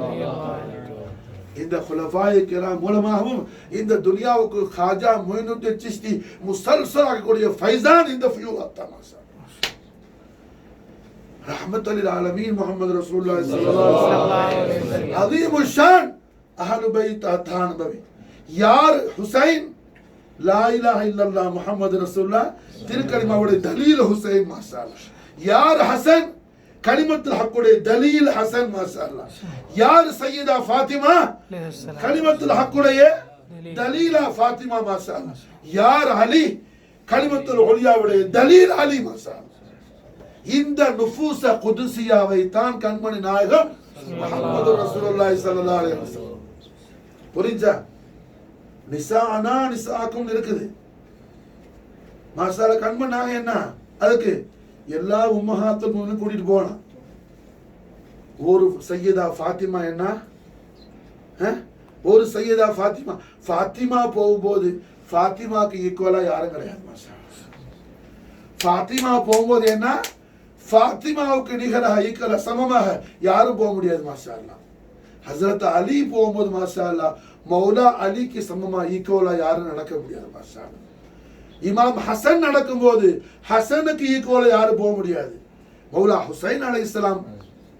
இந்த குலஃபாயே கிராம் மூலமாகவும் இந்த துனியாவுக்கு காஜா மொயினுத்தீன் சிஸ்தி முசல்சலாகக்கூடிய ஃபைசான் இந்த ஃபியூலாத் தமாசா. ரஹ்மத்துல் ஆலமீன் முஹம்மது ரசூலுல்லாஹி ஸல்லல்லாஹு அலைஹி வஸல்லம் அஸீமுஷ் ஷான் அஹ்லு பைத் அத்ஹான் நபி. யார் ஹுசைன் லா இலாஹ இல்லல்லாஹ் முஹம்மது ரசூலுல்லாஹ் திருக்கலிமாவுடைய தலீல் ஹுசைன் மாஷாஅல்லாஹ். யார் ஹசன் கலிமத்துல் ஹக்குடைய தலீல் ஹசன் மாஷாஅல்லாஹ். யார் சையதா ஃபாத்திமா கலிமத்துல் ஹக்குடைய தலீலா ஃபாத்திமா மாஷாஅல்லாஹ். யார் அலி கலிமத்துல் உலியாவுடைய தலீல் அலி மாஷாஅல்லாஹ். இந்த நுஃபூஸ குதுசியாவை தான் கண்மணி நாயகம் முஹம்மது ரசூலுல்லாஹி ஸல்லல்லாஹு அலைஹி வஸல்லம். புரிஞ்சா? நிசானா நிசாக்கும் இருக்குது மாஷாஅல்லாஹ். கண்மணி நாயகம் என்ன? அதுக்கு எல்லா உம்மஹாத்துல் முஃமினீன் கூட்டிட்டு போனா ஒரு சையதா ஃபாத்திமா என்ன? ஒரு சையதா ஃபாத்திமா. ஃபாத்திமா போகும்போது ஃபாத்திமாக்கு ஈக்குவலா யாரும் கிடையாது மாஷாஅல்லாஹ். ஃபாத்திமா போகும்போது என்ன? ஃபாத்திமாவுக்கு நிகராக ஈக்குவலா சமமாக யாரும் போக முடியாது மாஷாஅல்லாஹ். ஹஜ்ரத் அலி போகும்போது மாஷாஅல்லாஹ் மௌலா அலிக்கு சமமா ஈக்குவலா யாரும் நடக்க முடியாது மாஷாஅல்லாஹ். இமாம் ஹசன் நடக்கும்போது ஹசனுக்கு ஈக்குவலா யாரும் போக முடியாது. மௌலா ஹுசைன் அலைஹிஸ்ஸலாம்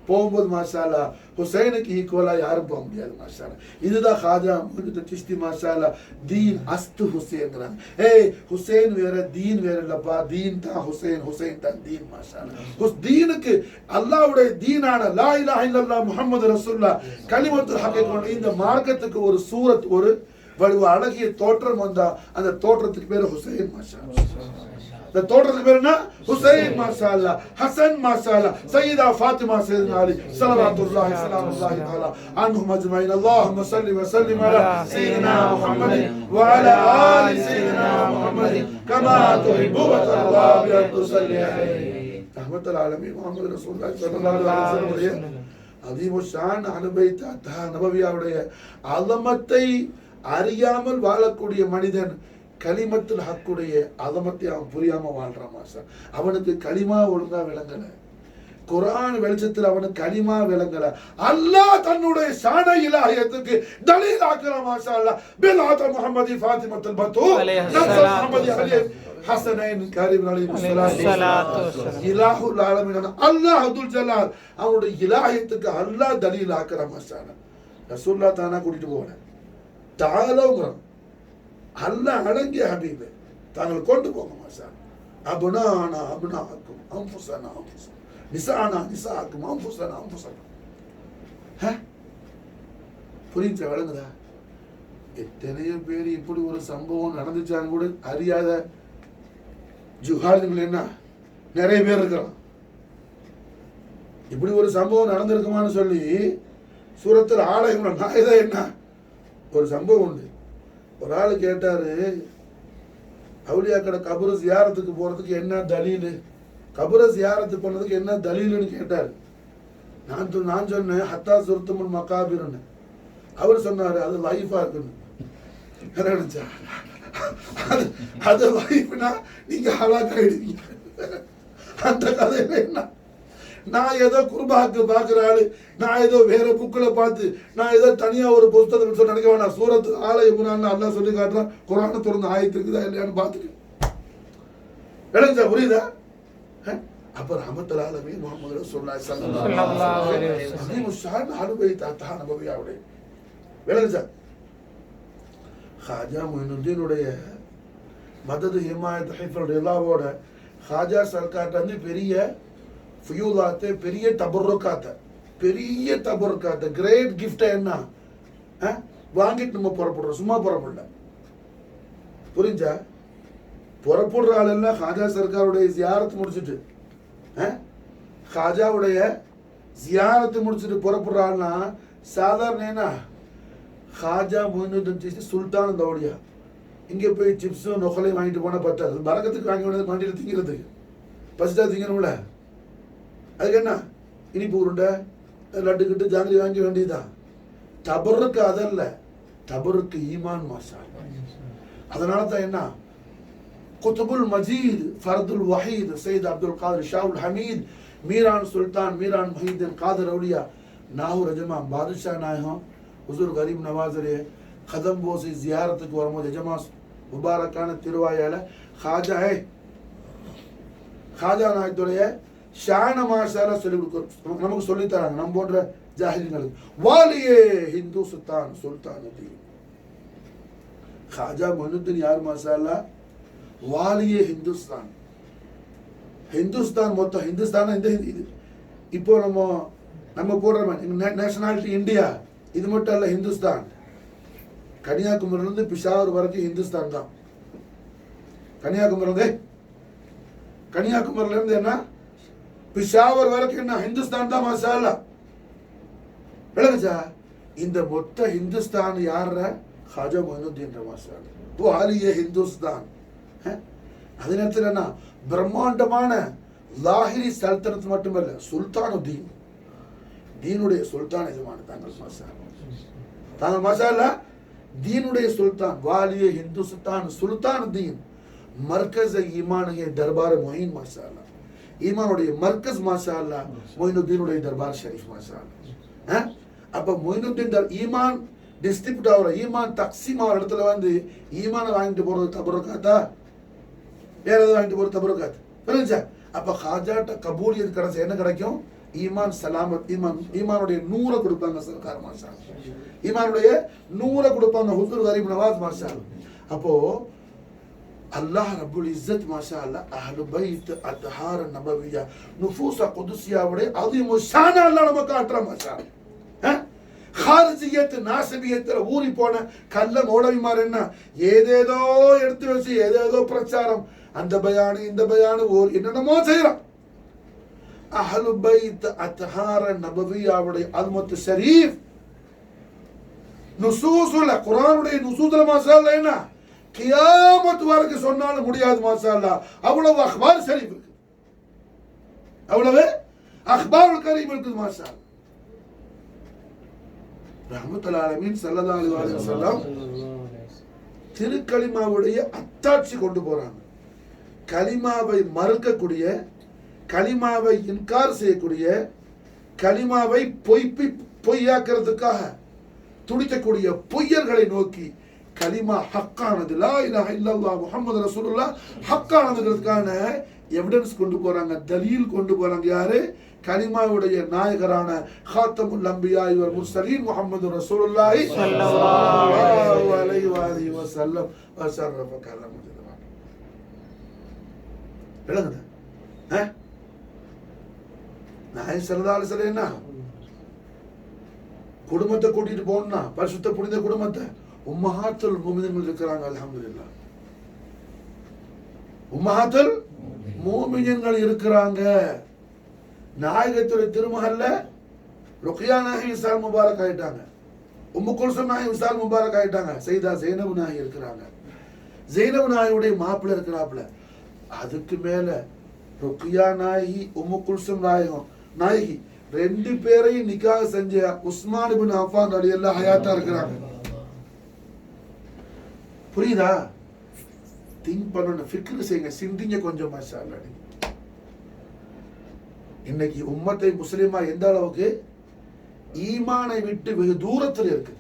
போகும்போது மாஷாஅல்லாஹ் ஹுசைனுக்கு ஈக்குவலா யாரும் போக முடியாது மாஷாஅல்லாஹ். இதுதான் காஜா மொயினுத்தீன் சிஸ்தி மாஷாஅல்லாஹ் தீன் அஸ்து ஹுசைன்ங்கறாங்க. ஏய் ஹுசைன் வேற தீன் வேற இல்லப்பா, தீன் தான் ஹுசைன், ஹுசைன் தான் தீன் மாஷாஅல்லாஹ். தீனுக்கு அல்லாஹ்வுடைய தீனான லா இலாஹ இல்லல்லாஹ் முஹம்மது ரசூலுல்லாஹ் கலிமத்துல் ஹக் இந்த மார்க்கத்துக்கு ஒரு சூரத், ஒரு வடிவ அழகிய தோற்றம் வந்தா அந்த தோற்றத்துக்கு பேரு ஹுசைன் மாஷாஅல்லாஹ். இந்த தோற்றத்துக்கு பேர் என்ன? ஹுசைன் மாஷாஅல்லாஹ், ஹசன் மாஷாஅல்லாஹ், சையதா ஃபாத்திமா, சையதுனா அலி ஸல்லல்லாஹு ஸலாமுல்லாஹி தஆலா அன்ஹும் அஜ்மஈன். அல்லாஹும்ம ஸல்லி வ ஸல்லிம் அலா சையதினா முஹம்மதின் வ அலா ஆலி சையதினா முஹம்மதின் கமா துஹிப்பு வ தர்தா பி அன் துஸல்லி அலைஹி. ரஹ்மத்துல் ஆலமீன் முஹம்மது ரசூலுல்லாஹி ஸல்லல்லாஹு அலைஹி வஸல்லம் அஸீமுஷ் ஷான் அஹ்லு பைத் அத்ஹான் நபவியாவுடைய அலமத்தை அறியாமல் வாழக்கூடிய மனிதன் கலிமத்துல் ஹக்குடைய அதமத்தை அவன் புரியாம வாழ்றான் மாஷா. அவனுக்கு கலிமா ஒழுங்கா விளங்கல, குர்ஆன் வெளிச்சத்தில் அவனுக்கு கலிமா விளங்கல. அல்லாஹ் தன்னுடைய ஷான இலாஹியத்துக்கு தலீல் ஆக்குறான் மாஷா அல்லாஹ். பிலாத் முஹம்மதி ஃபாத்திமத்துல் பத்தூல் நஃப்ஸ் முஹம்மதி அலி ஹஸனைன் கரீம் அலைஹிஸ்ஸலாத்து இலாஹுல் ஆலமீன் அல்லாஹ் துல் ஜலால் அவனுடைய இலாஹியத்துக்கு அல்லாஹ் தலீல் ஆக்குறான் மாஷா அல்லாஹ். ரசூலுல்லாஹ் தானா கூட்டிட்டு போறான், தாலோங்கறான். அல்லாஹ் அடங்கிய ஹபீபே தாங்கள் கொண்டு போங்க மாஷா. அபுனானா அபுனாக்கும் அன்ஃபுஸனா அன்ஃபுஸனா நிசானா நிசாக்கும் அன்ஃபுஸனா அன்ஃபுஸனா. புரிஞ்சா? விளங்குதா? எத்தனையோ பேர் இப்படி ஒரு சம்பவம் நடந்துச்சான்னு கூட அறியாத ஜுஹாலிகள் என்ன நிறைய பேர் இருக்கிறான். இப்படி ஒரு சம்பவம் நடந்திருக்குமான்னு சொல்லி சூரத்தில் ஆலயம் நாயதா என்ன ஒரு சம்பவம் உண்டு. ஒரு ஆள் கேட்டாரு, அவுலியாக்கட கபரு ஜியாரத்துக்கு போறதுக்கு என்ன தலீலு, கபரை ஜியாரத்து பண்ணதுக்கு என்ன தலீலுன்னு கேட்டாரு. நான் சொன்னேன் ஹத்தா சுருத்தமுன் மகாபிர்னு. அவர் சொன்னாரு அது லைஃபா இருக்குன்னு. அது லைஃப்னா நீங்க ஹலாக் ஆயிடுவீங்க. அந்த கதையில என்ன, நான் ஏதோ குர்பாக்கு பார்க்குற ஆளு, நான் ஏதோ வேற புக்கில் பார்த்து நான் ஏதோ தனியாக ஒரு புத்தகத்தை சொல்லி நினைக்க வேணாம். சூரத்து ஆலை இம்ரான் அல்லாஹ் சொல்லி காட்டுறான். குர்ஆனை திறந்து ஆயத்து இருக்குதா இல்லையான்னு பார்த்துட்டு விளங்குச்சா? புரியுதா? அப்போ ரஹ்மத்துல் ஆலமீன் முஹம்மது ரசூலுல்லாஹி ஸல்லல்லாஹு அலைஹி வஸல்லம் அஹ்லு பைத் அத்ஹான் நபவியாவுடைய விளங்குச்சா? காஜா மொயினுத்தீனுடைய மதது ஹிமாயத் ஹிஃபல் ரிலாவோட காஜா சர்க்கார்ட்ட வந்து பெரிய ஃபியூலாத்தை, பெரிய தபர்ருக்காத்தை, பெரிய தபர்ருக்காத்தை, கிரேட் கிஃப்ட் என்ன வாங்கிட்டு நம்ம புறப்படுறோம், சும்மா புறப்படல. புரிஞ்சா? புறப்படுற ஆள் எல்லாம் ஹாஜா சர்க்காருடைய ஜியாரத்து முடிச்சுட்டு, ஹாஜாவுடைய ஜியாரத்து முடிச்சுட்டு புறப்படுற ஆள்னா சாதாரண என்ன, ஹாஜா மொயினுத்தீன் சிஸ்தி சுல்தான் தௌடியா இங்கே போய் சிப்ஸும் நொகலையும் வாங்கிட்டு போனால் பத்தாது. பறக்கத்துக்கு வாங்கி வேண்டியது வண்டியில் திங்கிறதுக்கு, பசிட்டா திங்கணும்ல. அதுக்கு என்ன இனிப்பு உருண்டை லட்டு கிட்டு ஜாங்கிரி வாங்கி வேண்டியதுதான். தபருக்கு அதல்ல, தபருக்கு ஈமான் மாஷா. அதனால தான் என்ன குத்துபுல் மஜீத் ஃபர்துல் வஹீத் சையத் அப்துல் காதிர் ஷாவுல் ஹமீத் मीरान सुल्तान मीरान मुहीद्दीन कादर औलिया नाहू रजमा बादशाह नाय हो हुजूर गरीब नवाज रे खदम बोसी जियारत को वरमो जमा मुबारकान तिरुवायाला खाजा है खाजा नाय तोरे शान माशाअल्लाह நமக்கு சொல்லி தராங்க. நம்ம போன்ற ஜாஹிலிங்களுக்கு வாலியே हिंदुस्तान सुल्तान दी खाजा मोइनुद्दीन यार माशाअल्लाह वालिये हिंदुस्तान ஹிந்துஸ்தான் மொத்தம் ஹிந்துஸ்தான். இந்த இப்போ நம்ம போடுற நேஷனாலிட்டி இந்தியா இது மட்டும் அல்ல, ஹிந்துஸ்தான் கன்னியாகுமரியிலிருந்து பிஷாவர் வரைக்கும் ஹிந்துஸ்தான் தான். கன்னியாகுமரியில இருந்து என்ன பிஷாவர் வரைக்கும் என்ன ஹிந்துஸ்தான் தான் மாஷா அல்லாஹ். விளங்குச்சா? இந்த மொத்த ஹிந்துஸ்தான் யார ஹாஜா மொயினுத்தீன் மாஷா அல்லாஹ். வாலியே ஹிந்துஸ்தான். அதே நேரத்தில் என்ன பிரம்மாண்டமான லாஹிரி சல்தனத் மட்டுமல்ல, சுல்தானுதீன் தீனுடைய சுல்தான் எஜமான தாங்கள் மாஷா அல்லாஹ். தீனுடைய சுல்தான் வாலியே हिंदुस्तान சுல்தானுதீன் மர்கஸ் ஈமானுடைய தர்பார் மொயின் மாஷா அல்லாஹ். ஈமானுடைய மர்கஸ் மாஷா அல்லாஹ் மொயினுத்தீனுடைய தர்பார் ஷரீஃப் மாஷா அல்லாஹ். அப்ப மொயினுத்தீன் ஈமான் டிஸ்ட்ரிபியூட் ஆகிற ஈமான் தக்சீம் ஆகிற இடத்துல வந்து ஈமானை வாங்கிட்டு போறது தபருக்காத்தா, வேற எதாவது வாங்கிட்டு போறது தபருக்காத்து. புரிஞ்சா? அப்ப ஹாஜாட்ட கபூலியத் கிடைச்ச என்ன கிடைக்கும்? ஈமான் சலாமத், ஈமானுடைய 100 கொடுப்பாங்க சர்க்கார் மாஷா அல்லாஹ். ஈமானுடைய 100 கொடுப்பாங்க ஹுசூர் கரீம் நவாஸ் மாஷா அல்லாஹ். அப்போ அல்லாஹ் ரப்புல் இஸ்ஸத் மாஷா அல்லாஹ் அஹ்லு பைத் அத்ஹார நபவியா நுஃபூஸ குதுஸியாவுடைய அதிமு ஷான அல்லாஹ் நமக்கு காட்டுறான் மாஷா அல்லாஹ். ஹாரிஜியத் நாசபியத்துல ஊறி போன கள்ள மௌலவிமார் என்ன ஏதேதோ எடுத்து வச்சு ஏதேதோ பிரச்சாரம், அந்த பயானு இந்த பயானு என்னென்னமோ செய்யறான். அஹ்லு பைத் அத்ஹார நபவியாவுடைய அல்மத் ஷரீஃப் நுசூஸுல குர்ஆனுடைய நுசூஸுல மாஷா அல்லாஹ் என்ன கியாமத் வரைக்கும் சொன்னாலும் முடியாது மாஷா அல்லாஹ். அவ்வளவு அக்பார் ஷரீஃப் இருக்கு, அவ்வளவு அக்பாருல் கரீம் இருக்குது மாஷா அல்லாஹ். ரஹ்மத்துல் ஆலமீன் ஸல்லல்லாஹு அலைஹி வஸல்லம் திருக்கலிமாவுடைய அத்தாட்சி கொண்டு போறாங்க. கலிமாவை மறுக்கக்கூடிய, கலிமாவை இன்கார் செய்யக்கூடிய, கலிமாவை பொய்யாக்கிறதுக்காக துடிக்கக்கூடிய பொய்யர்களை நோக்கி கலிமா ஹக்கானது, லா இலாஹ இல்லல்லாஹ் முஹம்மது ரசூலுல்லாஹ் ஹக்கானதுக்கான எவிடன்ஸ் கொண்டு போறாங்க, தலீல் கொண்டு போறாங்க. யாரு? கலிமாவுடைய நாயகரான ஹாத்தமுல் அம்பியா வல் முர்சலீன் முஹம்மது ரசூலுல்லாஹி ஸல்லல்லாஹு அலைஹி வஸல்லம் வஸர்ரஃப கலமு. விளங்குதா? நாயகம் ஸல்லல்லாஹு அலைஹி வஸல்லம் என்ன குடும்பத்தை கூட்டிட்டு போனா, பரிசுத்த புனித குடும்பத்தை உம்மஹாத்துல் முஃமினீன்கள் இருக்கிறாங்க. அல்ஹம்துலில்லாஹ் உம்மஹாத்துல் முஃமினீன்கள் இருக்கிறாங்க. நாயகத்துடைய திருமகல்ல ருக்யா நாயகி விசால் முபாரக் ஆயிட்டாங்க, உம்மு குல்சூம் நாயகி விசால் முபாரக் ஆயிட்டாங்க, சையதா ஜைனப் நாயகி இருக்கிறாங்க, ஜைனப் நாயகியுடைய மாப்பிள்ளை இருக்கிறாப்புல. அதுக்கு மேல ருக்யா நாயகி உம்மு குல்சூம் நாயகி 2 பேரையும் நிக்காஹ் செஞ்ச உஸ்மான் இப்னு அஃபான் ரலியல்லாஹு ஹயாத்தா இருக்கிறாங்க. புரியுதா? திங்க் பண்ணணும், ஃபிக்ர் செய்யுங்க, சிந்திங்க கொஞ்சம் மாஷா அல்லாஹ். இன்னைக்கு உம்மத்தை முஸ்லிமா எந்த அளவுக்கு ஈமானை விட்டு வெகு தூரத்தில் இருக்கு.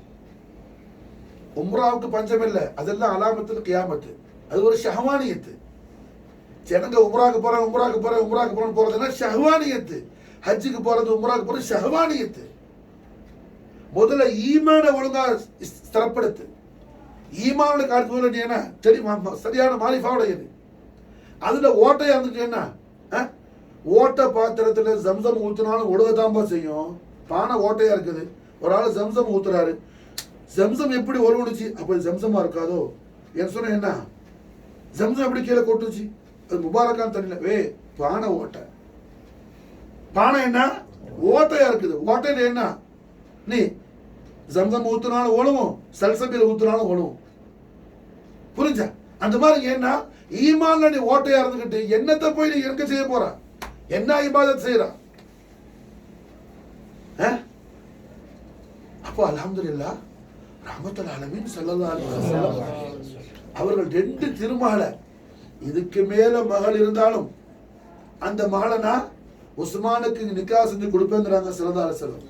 உம்ராவுக்கு பஞ்சம் இல்லை, அதெல்லாம் அலாமத்தில் கியாமத்து, அது ஒரு ஷஹவானியத்து. ஜனங்க உம்ராக்கு போறேன் போறதுன்னா ஷஹவானியத்து. ஹஜ்ஜுக்கு போறது உம்ராக்கு போறது ஷஹவானியத்து. முதல்ல ஈமான ஒழுங்கா ஸ்திரப்படுத்து. ஈமானோட காலத்து போல நீ என்ன தெரியுமா சரியான மாரிஃபாவுடைய அதுல ஓட்டையா இருந்துட்டு என்ன ஓட்ட பாத்திரத்துல ஜம்சம் ஊத்துனாலும் ஒழுகதாம்பா செய்யும். பானை ஓட்டையா இருக்குது, ஒரு ஆள் ஜம்சம் ஊத்துறாரு, ஜம்சம் எப்படி ஒழுங்குச்சு, அப்ப ஜம்சமா இருக்காதோ என்ன சொன்ன என்ன ஜம்சம் எப்படி கீழே கொட்டுச்சு? அது முபாரக்கான தண்ணியில பானை ஓட்டை. பானை என்ன ஓட்டையா இருக்குது. ஓட்டையில என்ன நீ ஜம்சம் ஊத்துனாலும் ஓடுவோம், சல்சபில ஊத்துனாலும் ஓடுவோம். புரிஞ்சா? அந்த மாதிரி என்ன ஈமான்ல நீ ஓட்டையா இருந்துகிட்டு என்னத்தை போய் நீ எங்க செய்ய போற? என்ன இபாதத் செய்யற? அப்போ அல்ஹம்துலில்லாஹ் ரஹ்மத்துல் ஆலமீன் ஸல்லல்லாஹு அலைஹி வஸல்லம் அவர்கள் 2 திருமகளை, இதுக்கு மேல மகள் இருந்தாலும் அந்த மகளனா உஸ்மானுக்கு நிக்கா செஞ்சு கொடுப்பேங்கிறாங்க ஸல்லல்லாஹு அலைஹி வஸல்லம்.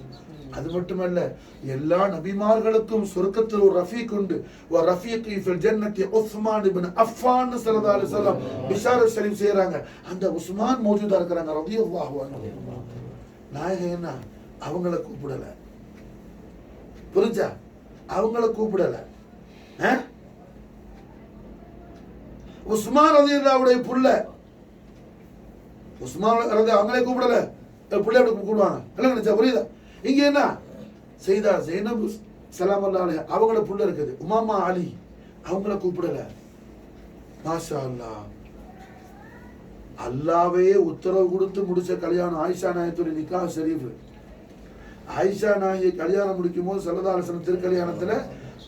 அது மட்டுமல்ல, எல்லா நபிமார்களுக்கும் சொர்க்கத்தில் ஒரு ரஃபீக் உண்டு. வ ரஃபீகி ஃபில் ஜன்னதி உஸ்மான் இப்னு அஃபான் ஸல்லல்லாஹு அலைஹி வஸல்லம் பிஷாரத் ஷரீஃப் செய்றாங்க. அந்த உஸ்மான் மௌஜூதா இருக்கிறாங்க ரலியல்லாஹு அன்ஹு. நாயகம் என்ன அவங்கள கூப்பிடல. புரிஞ்சா? அவங்கள கூப்பிடல. உஸ்மான் ரலியல்லாஹுடைய புள்ள உஸ்மான் ரலியல்லாஹு அவங்களே கூப்பிடல. புள்ள எப்படி கூப்பிடுவாங்க? எல்லாம் நினைச்சா புரியுதா? இங்க என்ன செய்தா ஜைனப் ஸலல்லாஹு அலைஹி அவங்கள புள்ள இருக்குது. உமாமா அலி அவங்கள கூப்பிடல. மாஷா அல்லாஹ், அல்லாவே உத்தரவு கொடுத்து முடிச்ச கல்யாணம் ஆயிஷா நாயகத்துடைய நிக்கா ஷரீஃப். ஆயிஷா நாயகி கல்யாணம் முடிக்கும் போது ஸல்லல்லாஹு அலைஹி வஸல்லம் திருக்கல்யாணத்துல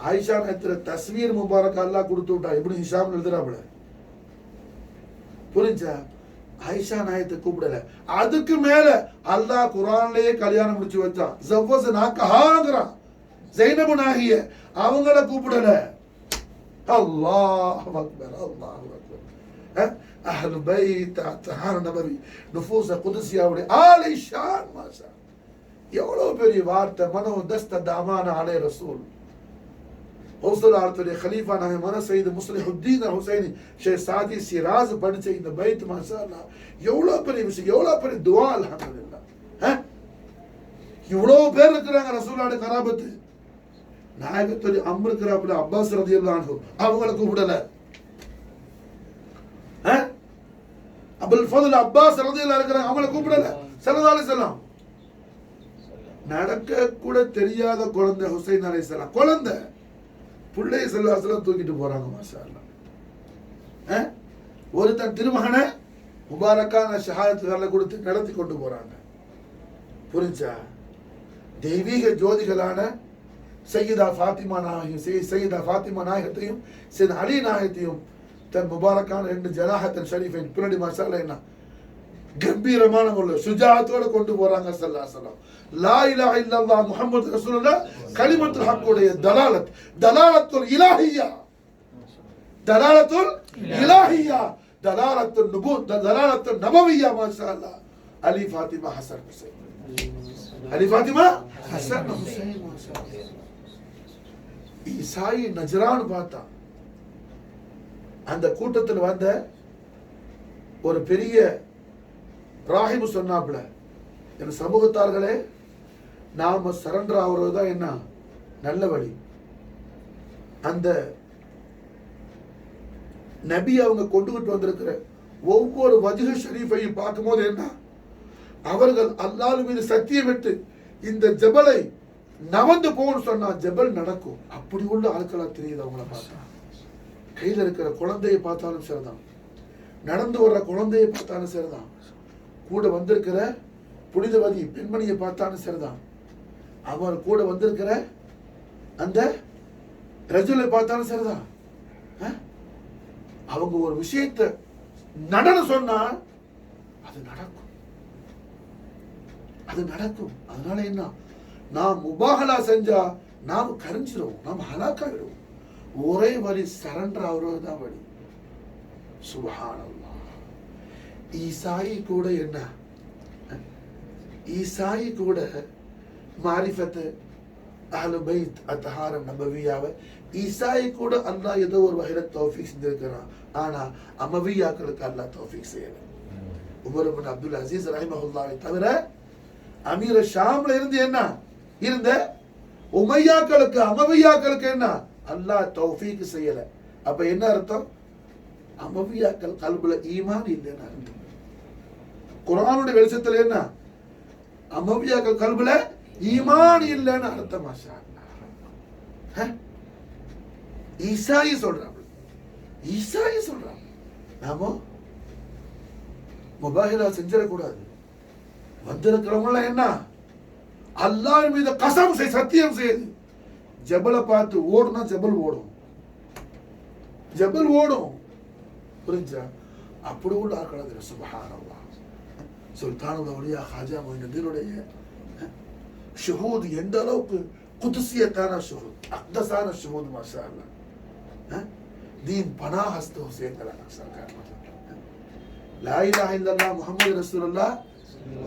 ஆயிஷா நாயகத்துல தஸ்வீர் முபாரக் அல்லாஹ் கொடுத்து விட்டா. எப்படி ஹிஷாம் எழுதுறாப்புல. புரிஞ்சா? ஆயிஷா நாயகத்தை கூப்பிடல. அதுக்கு மேல அல்லாஹ் குர்ஆன்லயே கல்யாணம் முடிச்சு வச்சான். ஜவ்வஸ்னாகஹாங்கறான். ஜைனப் நாயகிய அவங்கள கூப்பிடல. அல்லாஹ் அக்பர், அல்லாஹ் அக்பர். அஹ்லு பைத் தஹார் நபவி நுஃபூஸ் குதுசியாவுடைய ஆலிஷான் மாஷா. எவ்வளவு பெரிய வார்த்தை. மனோ தஸ்த தாமான அலை ரசூல் ஹவுசுல் ஆர்த்துடைய கலீஃபா நாயகமான சையது முஸ்லிஹுத்தீன் ஹுசைனி ஷேக் சாதி சிராஸ் படிச்ச இந்த பைத் மாஷா அல்லாஹ் எவ்வளவு பெரிய விஷயம், எவ்வளவு பெரிய துஆ. அல்ஹம்துலில்லாஹ். இவ்வளவு பேர் இருக்கிறாங்க ரசூலுல்லாஹி கராபத்து. நாயகத்துடைய அம்ர் இருக்கிறாப்புல அப்பாஸ் ரலியல்லாஹு அன்ஹு அவங்கள கூப்பிடல. அபுல் ஃபضل அப்பாஸ் ரலியல்லாஹு இருக்கிறாங்க, அவங்கள கூப்பிடல. ஸல்லல்லாஹு அலைஹி வஸல்லம் நடக்க கூட தெரியாத குழந்தை ஹுசைன் அலைஹிஸ்ஸலாம் குழந்தை புள்ளைய ஸல்லல்லாஹு அலைஹி வஸல்லம் தூக்கிட்டு போறாங்க. மாஷா அல்லாஹ். ஒரு தன் திருமகனை முபாரக்கான ஷஹாதத்துகளை கொடுத்து நடத்தி கொண்டு போறாங்க. புரிஞ்சா? தெய்வீக ஜோதிகளான சையதா ஃபாத்திமா நாயகம் சையதா ஃபாத்திமா நாயகத்தையும் சையத் அலி நாயகத்தையும் தன் முபாரக்கான 2 ஜனாஹத்தன் ஷரீஃபைன் பின்னாடி மாஷா அல்லாஹ் என்ன கம்பீரமான முறையில் சுஜாஅத்தோட கொண்டு போறாங்க ஸல்லல்லாஹு அலைஹி வஸல்லம். லா இலாஹ இல்லல்லாஹ் முஹம்மது ரசூலுல்லாஹ் கலிமத்துல் ஹக்குடைய தலாலத், தலாலத்துல் இலாஹியா, தலாலத்துல் இலாஹியா, தலாலத்துல் நுபுவத், தலாலத்துல் நபவியா. மாஷா அல்லாஹ். அலி ஃபாத்திமா ஹசன் ஹுசைன், அலி ஃபாத்திமா ஹசன் ஹுசைன். மாஷா அல்லாஹ். ஈசாயி நஜ்ரான் பார்த்தா அந்த கூட்டத்தில் வந்த ஒரு பெரிய ராஹிபு சொன்னாப்ல, என் சமூகத்தார்களே, நாம சரண்டர் ஆகுறதுதான் என்ன நல்ல வழி. அந்த நபி அவங்க கொண்டுகிட்டு வந்திருக்கிற ஒவ்வொரு வஜ்ஹ் ஷரீஃபையும் பார்க்கும்போது என்ன, அவர்கள் அல்லாஹ் மீது சத்தியமிட்டு இந்த ஜபலை நவந்து போகணும்னு சொன்னா ஜபல் நடக்கும். அப்படி உள்ள ஆட்களா தெரியுது அவங்கள பார்த்தா. கையில இருக்கிற குழந்தையை பார்த்தாலும் சரிதான், நடந்து வர்ற குழந்தையை பார்த்தாலும் சரிதான், கூட வந்திருக்கிற புனிதவதி பெண்மணியை பார்த்தாலும் சரிதான், அவர் கூட வந்திருக்கிற அந்த ரஜுலை பார்த்தாலும் சரிதான். அவங்க ஒரு விஷயத்தை நடன சொன்னா அது நடக்கும், அது நடக்கும். அதனால என்ன, நாம் முபாகலா செஞ்சா நாம் கரைஞ்சிருவோம், நாம் ஹலாக்காயிடுவோம். ஒரே வழி சரண்டர் ஆகுறதுதான் வழி. சுப்ஹானல்லாஹ். ஈசாயி கூட என்ன, ஈசாயி கூட மாரிஃபத் அஹ்லு பைத் அத்ஹார நபவியாவை ஈசாயி கூட அல்லாஹ் ஏதோ ஒரு வகையில தௌஃபீக் செஞ்சிருக்கிறான். ஆனா அமவியாக்களுக்கு அல்லாஹ் தௌஃபீக் செய்யல. உமர் இப்னு அப்துல் அசீஸ் ரஹிமஹுல்லாஹை தவிர அமீர ஷாம்ல இருந்து என்ன இருந்த உமையாக்களுக்கு அமவியாக்களுக்கு என்ன அல்லாஹ் தௌஃபீக் செய்யல. அப்ப என்ன அர்த்தம்? அமவியாக்கள் கல்புல ஈமான் இல்லைன்னு அர்த்தம். குர்ஆனுடைய வெளிச்சத்துல என்ன, அமவியாக்கள் கல்புல ஈமான் இல்லைன்னு அர்த்தம். மாஷா அல்லாஹ். ஈசாயி சொல்றாங்க, ஈசாயை சொல்றான். நாம முபாஹிலா செஞ்சிடக்கூடாது. வந்திருக்கிறவங்க என்ன அல்லாஹ் மீது கசம் செய், சத்தியம் செய்யுது. ஜபலை பார்த்து ஓடுனா ஜபல் ஓடும், ஜபல் ஓடும். புரிஞ்சா? அப்படி கூட ஆக்களது. சுப்ஹானல்லாஹ். சுல்தானுல் அவுலியா ஹாஜா மொய்னுதீனுடைய ஷுஹூத் எந்த அளவுக்கு குதுசியத்தான ஷுஹூத், அக்தஸான ஷுஹூத். மாஷா அல்லாஹ். दीन पनाह हस्त हुसैन का सरकार ला इलाहा इल्लल्लाह मुहम्मद रसूलुल्लाह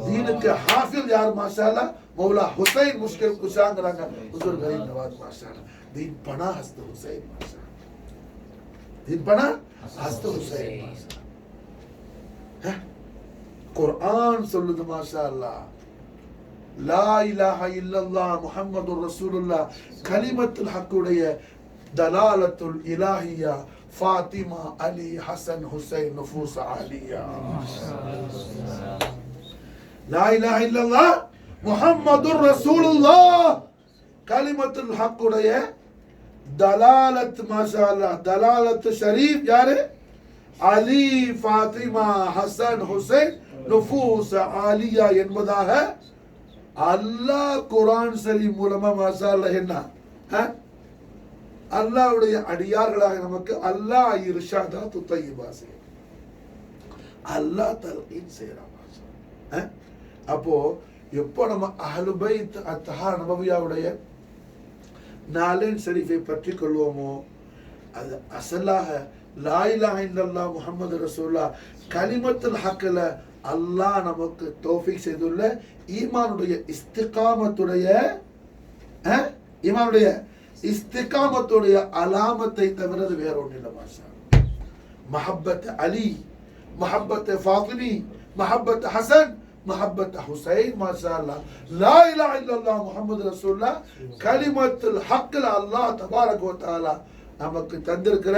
दीन के हाफिज यार माशाअल्लाह मौला हुसैन मुश्किल कुशा करांगा हुजूर गरीब नवाज माशाअल्लाह दीन पनाह हस्त हुसैन माशाअल्लाह दीन पनाह हस्त हुसैन माशाअल्लाह कुरान சொல்லுது மாஷாஅல்லாஹ் லா இலாஹா இல்லல்லாஹ் முஹம்மதுர் ரசூலுல்லாஹ் கலிமத்துல் ஹக்குடைய दलालतुल इलाहिया फातिमा अली हसन हुसैन नफूस आलिया ला इलाहा इल्लल्लाह मुहम्मदुर रसूलुल्लाह कलिमतुल हक उடைய दलालत माशाअल्लाह दलालत शरीफ यारे अली फातिमा हसन हुसैन नफूस आलिया என்பதாக அல்லாஹ் குர்ஆன் ஷரீஃப் மூலமா மாஷாஅல்லாஹ் என்ன அல்லாஹ்வுடைய அடியார்களாக நமக்கு அல்லாஹ் இர்ஷாதாத்து தய்யிபா செய்யும், அல்லாஹ் தல்கீன் செய்யறான். அப்போ எப்போ நம்ம அஹ்லு பைத் அத்தஹார் நபவியாவுடைய நாலேன் ஷரீஃபை பற்றி கொள்வோமோ அது அசலாக லா இலாஹா இல்லல்லாஹ் முஹம்மது ரசூலுல்லாஹ் கலிமத்துல் ஹக்ல அல்லாஹ் நமக்கு தௌஃபீக் செய்துள்ள ஈமானுடைய இஸ்திகாமத்துடைய ஈமானுடைய இஸ்திகாமத்துடைய அலாமத்தை தவிர வேற ஒன்றும் இல்லை. மாஷா மஹப்பத் அலி, மஹப்பத் ஃபாத்திமி, மஹப்பத் ஹசன், மஹப்பத் ஹுசைன். மாஷா அல்லாஹ் லா இலாஹா இல்லல்லாஹ் முஹம்மது ரசூலுல்லாஹ் கலிமத்துல் ஹக்ல அல்லாஹ் தபாரக வ தஆலா நமக்கு தந்திருக்கிற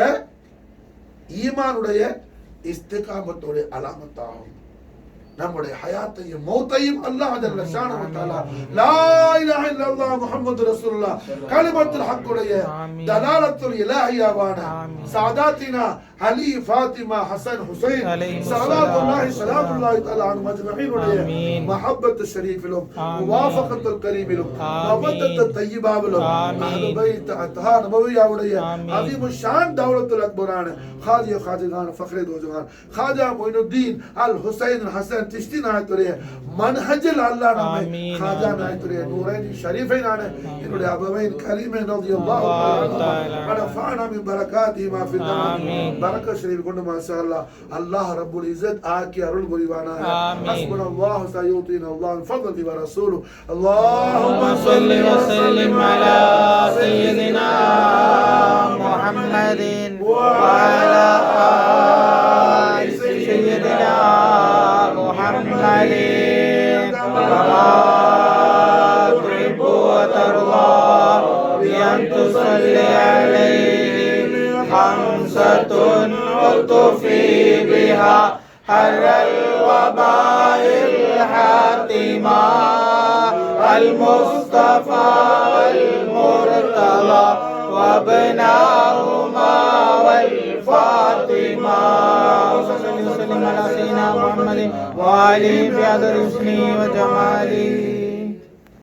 ஈமானுடைய இஸ்திகாமத்துடைய அலாமத்தாகும். நம்முடைய ஹயாத்தையும் மௌத்தையும் அல்லாஹ் ஜல்ல ஷானஹு வ தஆலா லா இலாஹா இல்லல்லாஹ் முஹம்மது ரசூலுல்லாஹ் கலிமத்துல் ஹக்குடைய தலாலத்துல் இலாஹியாவான சாதாத்தினா அலி ஃபாத்திமா ஹசன் ஹுசைன் ஸலவாத்துல்லாஹி ஸலாமுல்லாஹி தஆலா அலைஹிம் அஜ்மஈன் உடைய மஹப்பத் ஷரீஃபிலும் முவாஃபகத்துல் கரீமிலும் மவத்தத் தய்யிபாவிலும் அஹ்லு பைத் அத்ஹார் நபவியாவுடைய அஸீம் ஷான் தௌலத்துல் அக்பரான खादिया खादिगान फखरे दोजगान खाजा मोइनुद्दीन अल हुसैन हसन चिश्ती नायतुरे मनहजुल अल्लाह नामे खाजा नायतुरे नूरैन शरीफैन आने इनुडे अबवैन करीमेन रज़ियल्लाहु तआला वनफ़अना मिन बरकातिही मा फ़िद आमीन बरकत शरीफ कोंड माशाअल्लाह अल्लाह रब्बुल इज्जत आके अरुल बुरीवाना है हस्बुनल्लाहु सयुतीना अल्लाह फ़ज़लि व रसूलु अल्लाहुम्मा सल्लि व सल्लिम अला सय्यिदिना मुहम्मदिन व अला आलि सय्यिदिना मुहम्मदिन कमा तुहिब्बु व तर्दा bi an tusalli alayhi khamsatun utufi biha harral waba'il hatima al-mustafa wal-murtala وابناهما والفاطمة وسلم على سيدنا محمد وآله بقدر حسنه وجماله